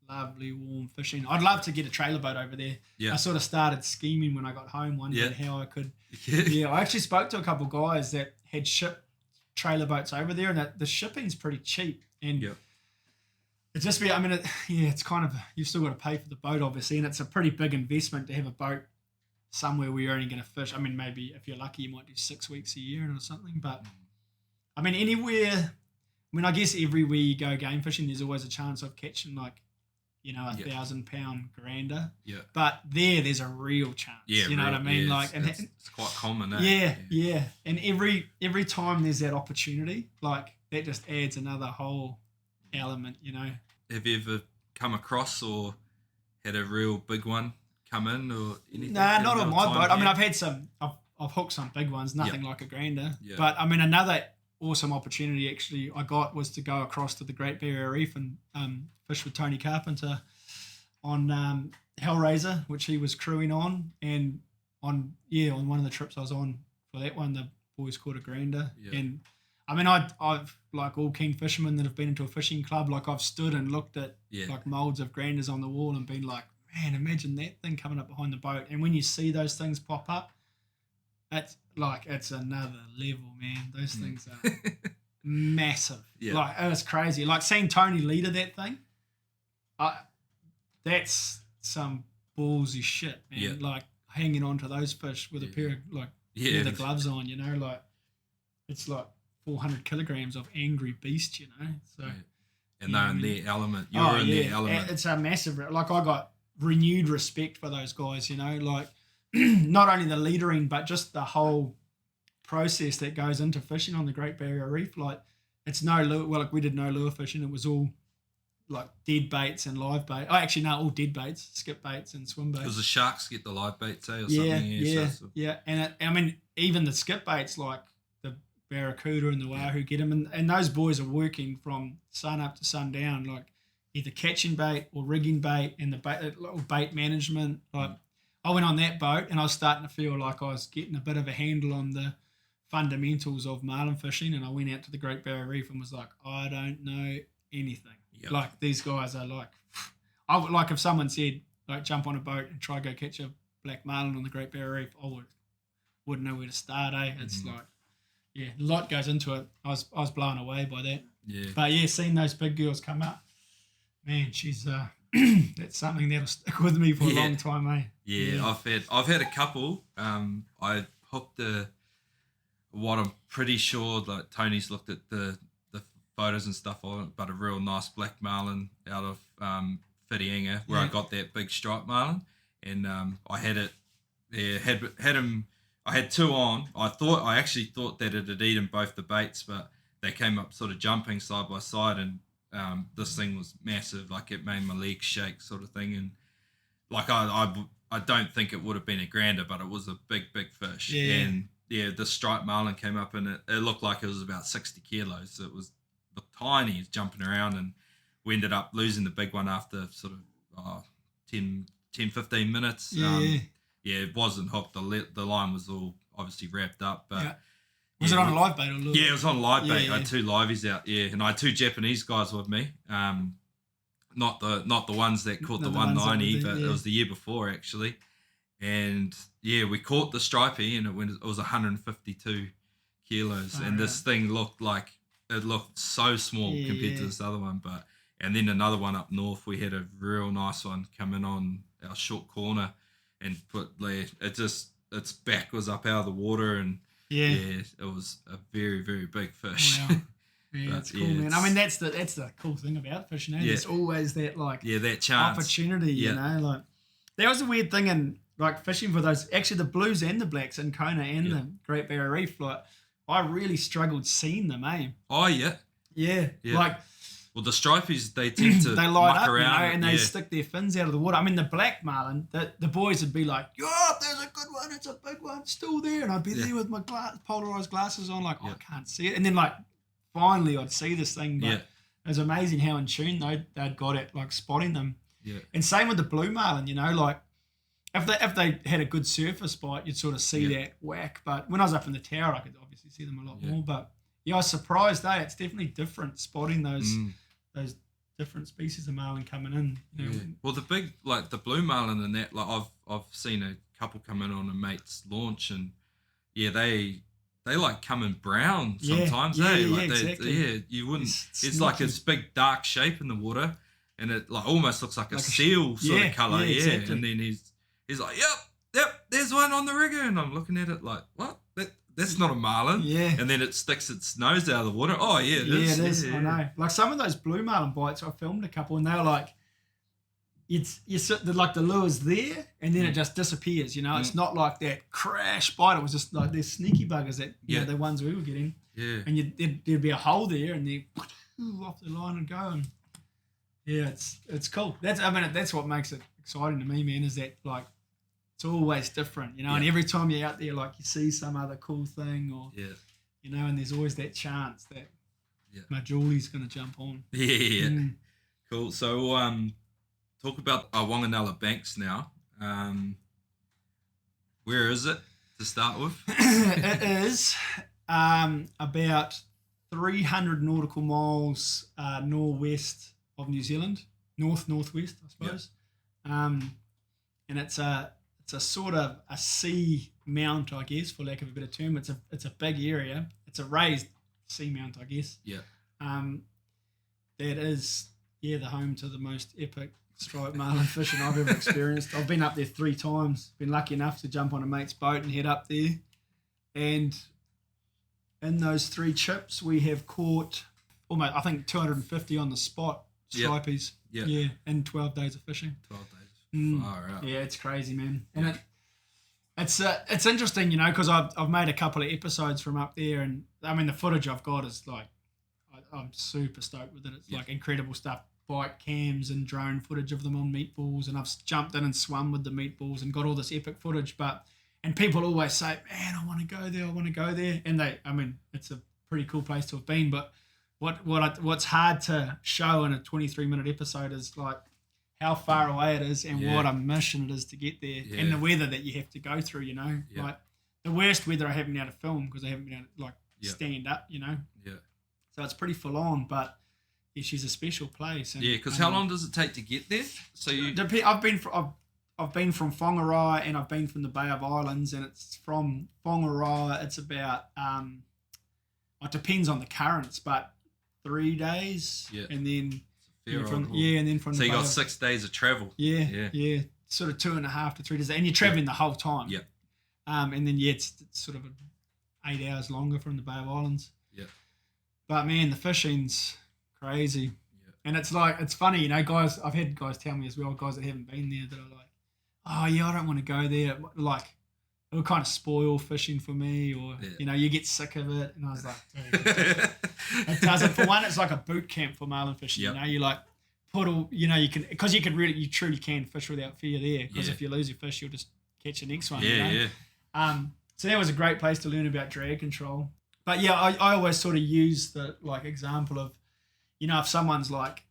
lovely, warm fishing. I'd love to get a trailer boat over there. Yeah. I sort of started scheming when I got home, wondering how I could. Yeah. Yeah, I actually spoke to a couple of guys that had shipped trailer boats over there, and the shipping's pretty cheap. And Yep. it's just it's kind of, you've still got to pay for the boat, obviously, and it's a pretty big investment to have a boat somewhere where you're only going to fish. I mean, maybe if you're lucky, you might do 6 weeks a year or something. But I mean, anywhere. I mean, I guess everywhere you go game fishing, there's always a chance of catching like, a 1,000-pound grander. Yeah. But there's a real chance. Yeah, you know what I mean? yeah, Like, it's quite common, eh? yeah. And every time there's that opportunity, like that just adds another whole element. Have you ever come across or had a real big one come in or anything? Nah, not on my Time boat. I mean, here? I've had some. I've hooked some big ones. Nothing like a grander. Yeah. But I mean, another awesome opportunity actually I got was to go across to the Great Barrier Reef and fish with Tony Carpenter on Hellraiser, which he was crewing on, and on one of the trips I was on for that one, the boys caught a grander. Yeah. And I mean, I've like all keen fishermen that have been into a fishing club, like I've stood and looked at like molds of granders on the wall and been like, man, imagine that thing coming up behind the boat. And when you see those things pop up, it's another level, man. Those things are massive. Yeah. Like, it's crazy. Like seeing Tony leader that thing, that's some ballsy shit, man. Yeah. Like hanging on to those fish with a pair of like leather gloves on, like it's like 400 kilograms of angry beast, So and they're in their element. You're in their element. It's a massive. Like, I got renewed respect for those guys, like not only the leadering, but just the whole process that goes into fishing on the Great Barrier Reef. Like, it's no lure. Well, like we did no lure fishing. It was all like dead baits and live bait. Oh, actually, no, all dead baits, skip baits and swim baits. Because the sharks get the live bait, say, or Yeah, something. yeah. And I mean, even the skip baits, like the barracuda and the wahoo, get them, and those boys are working from sun up to sundown, like either catching bait or rigging bait and the little bait management. Like, I went on that boat and I was starting to feel like I was getting a bit of a handle on the fundamentals of marlin fishing, and I went out to the Great Barrier Reef and was like, I don't know anything. Yep. Like, these guys are like, I would, like, if someone said like jump on a boat and try go catch a black marlin on the Great Barrier Reef, I wouldn't know where to start. It's like, a lot goes into it. I was blown away by that. Yeah. But yeah, seeing those big girls come up, man, she's that's something that'll stick with me for a long time, eh? Yeah, I've had a couple. I hooked what I'm pretty sure, like Tony's looked at the photos and stuff on it, but a real nice black marlin out of Whitianga, where I got that big striped marlin, and I had it. Yeah, had him. I had two on. I actually thought that it had eaten both the baits, but they came up sort of jumping side by side, and this thing was massive. Like, it made my legs shake, sort of thing. And like, I don't think it would have been a grander, but it was a big fish. Yeah. And the striped marlin came up, and it looked like it was about 60 kilos. So it was tiny. It's jumping around, and we ended up losing the big one after sort of 10, 15 minutes. Yeah. It wasn't hooked. The line was all obviously wrapped up. But Was it on a live bait or lure? Yeah, it was on a live bait. Yeah. I had 2 liveys out, and I had 2 Japanese guys with me. Not the ones that caught the 190, but it was the year before actually. And we caught the stripey, and it was 152 kilos, and this thing looked so small compared to this other one. And then another one up north, we had a real nice one come in on our short corner, and its back was up out of the water, and it was a very, very big fish. Wow. Yeah, it's cool, man. I mean, that's the cool thing about fishing. There's always that that chance, opportunity. You know, like that was a weird thing in like fishing for those. Actually, the blues and the blacks in Kona and the Great Barrier Reef. Like, I really struggled seeing them. Oh yeah. Like. Well, the stripies, they tend to they light muck up, around, and they stick their fins out of the water. I mean, the black marlin, the boys would be like, there's a good one, it's a big one, still there. And I'd be there with my polarized glasses on, like, I can't see it. And then, like, finally I'd see this thing. But it was amazing how in tune they'd got at, like, spotting them. Yeah. And same with the blue marlin, you know, like, if they had a good surface bite, you'd sort of see that whack. But when I was up in the tower, I could obviously see them a lot more. But, I was surprised, it's definitely different spotting those different species of marlin coming in. You know. Well, the big, like the blue marlin and that, like I've seen a couple come in on a mate's launch, and they like come in brown sometimes. Exactly. You wouldn't. It's like this big dark shape in the water, and it like almost looks like a seal sort of color. Exactly. And then he's like, yep, there's one on the rigger, and I'm looking at it like, what? That's not a marlin. Yeah. And then it sticks its nose out of the water. Oh, yeah, it is. Yeah, it is. I know. Like some of those blue marlin bites, I filmed a couple, and they were like, like the lure's there, and then it just disappears, you know. It's not like that crash bite. It was just like they're sneaky buggers that, you know, the ones we were getting. Yeah. And there'd be a hole there, and they off the line and go. And it's cool. That's what makes it exciting to me, man, is that, like, it's always different, you know, and every time you're out there, like, you see some other cool thing or, you know, and there's always that chance that my Julie's going to jump on. Yeah. Cool. So, talk about our Wanganella Banks now. Where is it to start with? It is about 300 nautical miles northwest of New Zealand, northwest, I suppose. And it's a sort of a sea mount, I guess, for lack of a better term. It's a big area. It's a raised sea mount, I guess. Yeah. That is, the home to the most epic striped marlin fishing I've ever experienced. I've been up there 3 times. Been lucky enough to jump on a mate's boat and head up there. And in those 3 trips, we have caught almost, I think, 250 on the spot stripies. Yeah. In 12 days of fishing. 12 days. Far out. Yeah, it's crazy, man. And it's interesting, you know, because I've made a couple of episodes from up there, and I mean the footage I've got is like, I'm super stoked with it. It's like incredible stuff. Bike cams and drone footage of them on meatballs, and I've jumped in and swum with the meatballs and got all this epic footage. And people always say, man, I want to go there. And it's a pretty cool place to have been. But what's hard to show in a 23-minute episode is like how far away it is and what a mission it is to get there, and the weather that you have to go through, you know. Like the worst weather I haven't been able to film because I haven't been able to like stand up, you know. Yeah. So it's pretty full on, but she's a special place. And, because how long does it take to get there? So I've been from Whangarai, and I've been from the Bay of Islands, and it's from Whangarai. It's about it depends on the currents, but 3 days, and then. And then from so you got 6 days of travel. Yeah. Sort of 2.5 to 3 days, and you're traveling the whole time. Yeah. And then it's sort of 8 hours longer from the Bay of Islands. Yeah. But man, the fishing's crazy. Yeah. And it's like, it's funny, you know, guys. I've had guys tell me as well, guys that haven't been there, that are like, oh yeah, I don't want to go there. Like, it'll kind of spoil fishing for me, or you know, you get sick of it. And I was like, it doesn't. For one, it's like a boot camp for marlin fishing. You know, you like put all, you know, you can, because you truly can fish without fear there. Because if you lose your fish, you'll just catch the next one. So that was a great place to learn about drag control. But yeah, I always sort of use the like example of, you know, if someone's like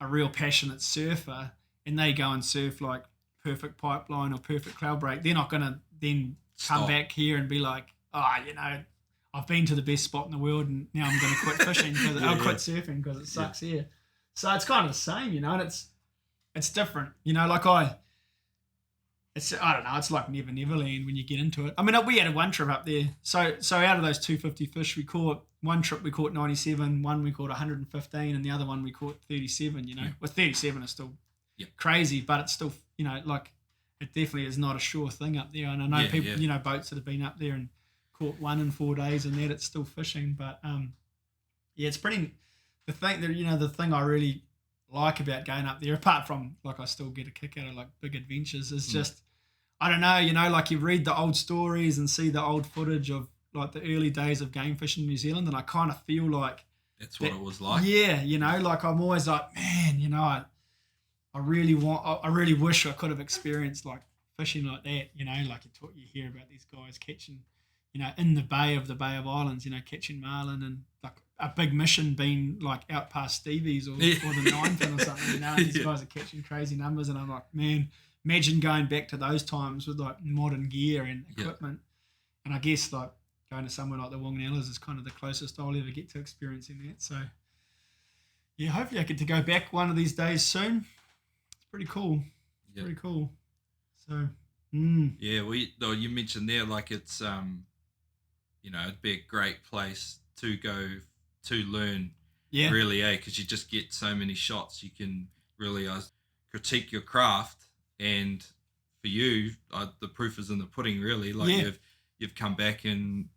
a real passionate surfer and they go and surf like Perfect Pipeline or Perfect Cloud Break, they're not going to then come Stop. back here and be like, I've been to the best spot in the world and now I'm going to quit fishing because I'll quit surfing because it sucks here. So it's kind of the same, and it's different, like I don't know, it's like Never Neverland when you get into it. I mean, we had one trip up there. So out of those 250 fish, we caught one trip, we caught 97, one we caught 115, and the other one we caught 37, Well, 37 is still crazy, but it's still, like it definitely is not a sure thing up there. And I know people, boats that have been up there and caught one in 4 days and that it's still fishing. But it's pretty, the thing I really like about going up there, apart from like I still get a kick out of like big adventures, is just, I don't know, like you read the old stories and see the old footage of like the early days of game fishing in New Zealand, and I kind of feel like that's what it was like. Yeah, like I'm always like, man, I really wish I could have experienced like fishing like that, like you hear about these guys catching, in the Bay of Islands, catching marlin, and like a big mission being like out past Stevie's or the Ninepin or something, and these guys are catching crazy numbers, and I'm like, man, imagine going back to those times with like modern gear and equipment. And I guess like going to somewhere like the Wanganellas is kind of the closest I'll ever get to experiencing that. So yeah, hopefully I get to go back one of these days soon. It's pretty cool. Yeah. Pretty cool. So yeah, you mentioned there, like it's it'd be a great place to go to learn. Yeah. Really, because you just get so many shots. You can really critique your craft, and for you, the proof is in the pudding. Really, like you've come back and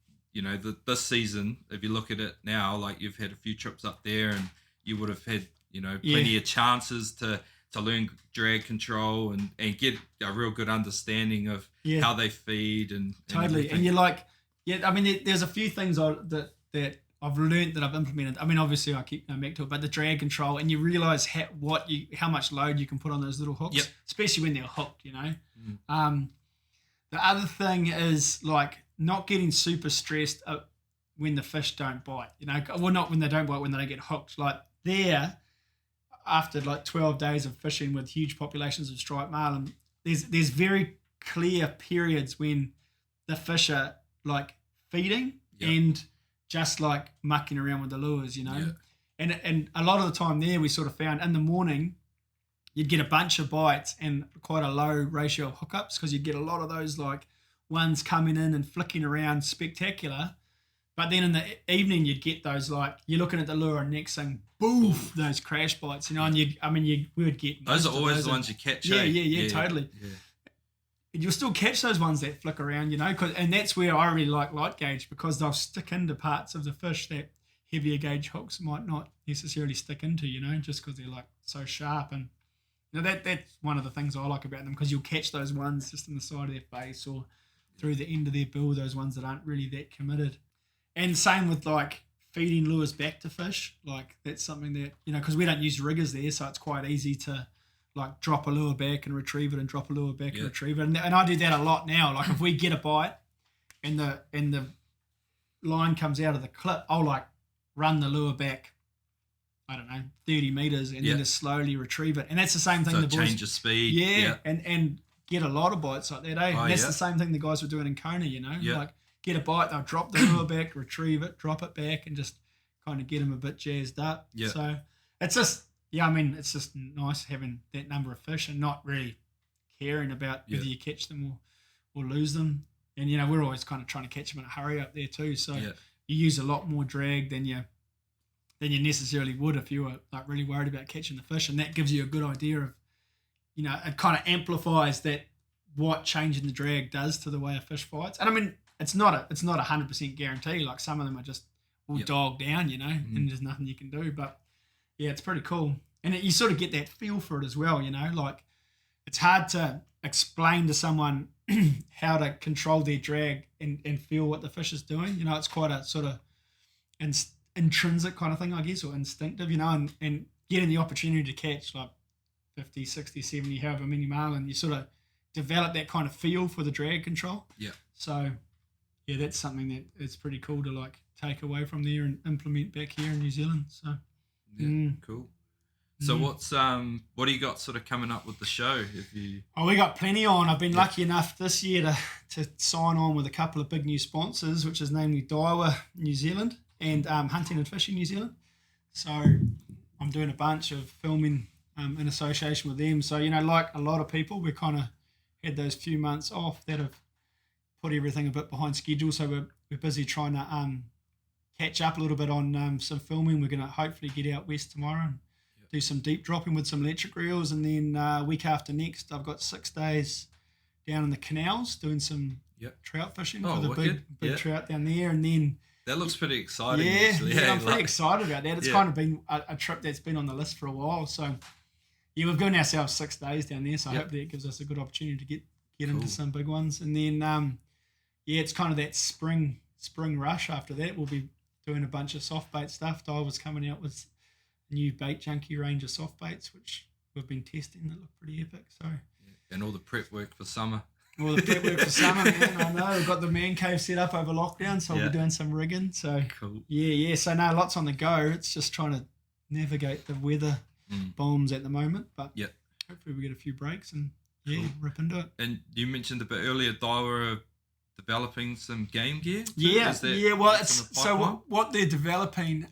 this season, if you look at it now, like you've had a few trips up there, and you would have had plenty of chances to learn drag control and get a real good understanding of how they feed and totally. everything. And you're like, I mean, there's a few things that I've learned that I've implemented. I mean, obviously I keep going back to it, but the drag control, and you realize how much load you can put on those little hooks, especially when they're hooked, The other thing is like not getting super stressed when the fish don't bite, well, not when they don't bite, when they don't get hooked. Like there, after like 12 days of fishing with huge populations of striped marlin, there's very clear periods when the fish are like feeding and just like mucking around with the lures, and a lot of the time there we sort of found in the morning you'd get a bunch of bites and quite a low ratio of hookups, because you'd get a lot of those like ones coming in and flicking around spectacular. But then in the evening you'd get those, like you're looking at the lure and next thing, boof, those crash bites, and we would get those are always the ones you catch. Yeah, totally. Yeah. You'll still catch those ones that flick around, and that's where I really like light gauge, because they'll stick into parts of the fish that heavier gauge hooks might not necessarily stick into, just because they're like so sharp. And that's one of the things I like about them, because you'll catch those ones just in the side of their face or through the end of their bill, those ones that aren't really that committed. And same with like feeding lures back to fish, like that's something that, because we don't use riggers there, so it's quite easy to like drop a lure back and retrieve it, and drop a lure back and retrieve it. And I do that a lot now. Like if we get a bite and the line comes out of the clip, I'll like run the lure back, I don't know, 30 meters, and then just slowly retrieve it. And that's the same thing. So the boys, change of speed. Yeah. And get a lot of bites like that, eh? And that's the same thing the guys were doing in Kona, like get a bite, they'll drop the lure back, retrieve it, drop it back, and just kind of get them a bit jazzed up. Yeah. So it's just, it's just nice having that number of fish and not really caring about whether you catch them or lose them. And, we're always kind of trying to catch them in a hurry up there too. So you use a lot more drag than you necessarily would if you were like really worried about catching the fish. And that gives you a good idea of, it kind of amplifies that what changing the drag does to the way a fish fights. And I mean, it's not a 100% guarantee. Like some of them are just all dog down, and there's nothing you can do. But yeah, it's pretty cool. And you sort of get that feel for it as well, like it's hard to explain to someone how to control their drag and feel what the fish is doing. It's quite a sort of intrinsic kind of thing, I guess, or instinctive, and getting the opportunity to catch like 50, 60, 70, however many marlin, you sort of develop that kind of feel for the drag control. Yeah. So yeah, that's something that it's pretty cool to like take away from there and implement back here in New Zealand. So yeah, cool. So what do you got sort of coming up with the show? If you Oh, we got plenty on. I've been lucky enough this year to sign on with a couple of big new sponsors, which is namely Daiwa New Zealand and Hunting and Fishing New Zealand. So I'm doing a bunch of filming in association with them. So, like a lot of people, we kind of had those few months off that have put everything a bit behind schedule. So we're busy trying to catch up a little bit on some filming. We're going to hopefully get out west tomorrow and do some deep dropping with some electric reels, and then week after next I've got 6 days down in the canals doing some trout fishing for the big trout down there, and then that looks pretty exciting. I'm pretty excited about that. It's kind of been a trip that's been on the list for a while, so we've given ourselves 6 days down there, so hopefully it gives us a good opportunity to get into some big ones, and then it's kind of that spring rush. After that we'll be doing a bunch of soft bait stuff. Di was coming out with new bait junkie range of soft baits, which we've been testing, that look pretty epic. So and all the prep work for summer. All the prep work for summer, man. I know we've got the man cave set up over lockdown, so we'll be doing some rigging. So cool. So now lots on the go. It's just trying to navigate the weather bombs at the moment, but hopefully we get a few breaks and rip into it. And you mentioned a bit earlier, Daiwa developing some game gear. Well, it's so what they're developing.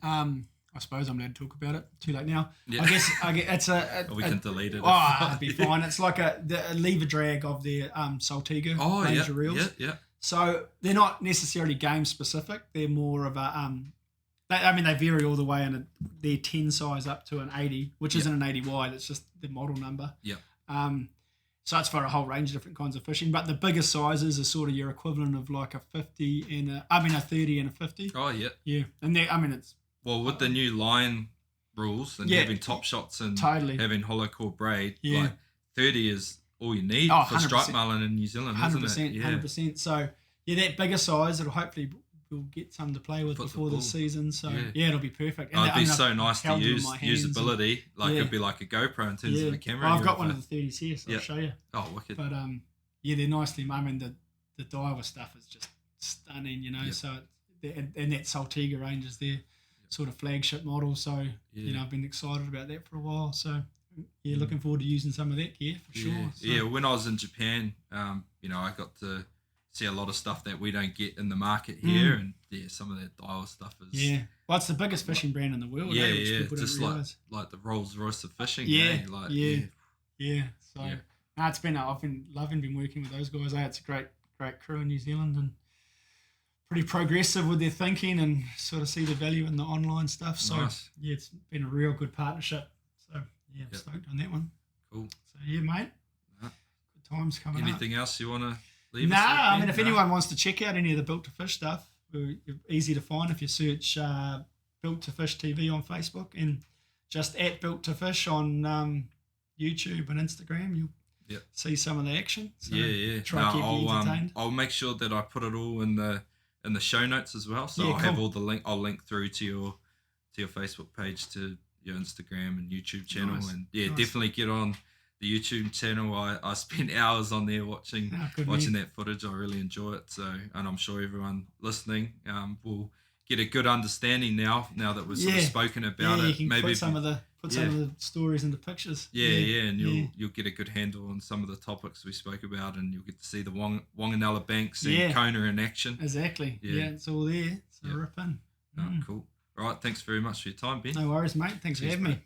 I suppose I'm allowed to talk about it. Too late now. Yeah. I guess it's we can delete it. Oh, it'd be fine. It's like the lever drag of their Saltiga range of reels. Yeah. So they're not necessarily game specific. They're more of a they vary all the way in their 10 size up to an 80, which isn't an 80 wide. It's just the model number. Yeah. So it's for a whole range of different kinds of fishing. But the biggest sizes are sort of your equivalent of like a 50 and a 30 and a 50. Oh yeah. Yeah, and it's. Well, with the new line rules and having top shots and having hollow core braid, like 30 is all you need for striped marlin in New Zealand, 100%, isn't it? 100%. So, that bigger size, it'll hopefully we'll get some to play with before the season. So, it'll be perfect. And it'd be so nice to use usability. It'd be like a GoPro in terms of the camera. I've got one of the 30s here, so I'll show you. Oh, wicked. But, they're nicely, the Daiwa stuff is just stunning, so, and that Saltiga range is there. Sort of flagship model, so I've been excited about that for a while. So looking forward to using some of that gear for sure. So. When I was in Japan, I got to see a lot of stuff that we don't get in the market here, and some of that Daiwa stuff is well, it's the biggest fishing brand in the world. Which people just don't like the Rolls Royce of fishing. So it's been I've been loving been working with those guys. It's a great crew in New Zealand and pretty progressive with their thinking and sort of see the value in the online stuff. So nice. It's been a real good partnership. So I'm stoked on that one. Cool. So mate, good times coming up. Anything else you want to leave? If anyone wants to check out any of the Built to Fish stuff, we're easy to find if you search Built to Fish TV on Facebook and just at Built to Fish on YouTube and Instagram. You'll see some of the action. So try to keep you entertained. I'll make sure that I put it all in the show notes as well. So I'll have all the link. I'll link through to your Facebook page, to your Instagram and YouTube channel, and definitely get on the YouTube channel. I spent hours on there watching that footage. I really enjoy it. So, and I'm sure everyone listening will get a good understanding now that we've sort of spoken about it. You can maybe put some of the stories into pictures. And you'll get a good handle on some of the topics we spoke about, and you'll get to see the Wanganella Banks and Kona in action. Exactly. It's all there. So rip in. Cool. All right, thanks very much for your time, Ben. No worries, mate. Thanks for having me.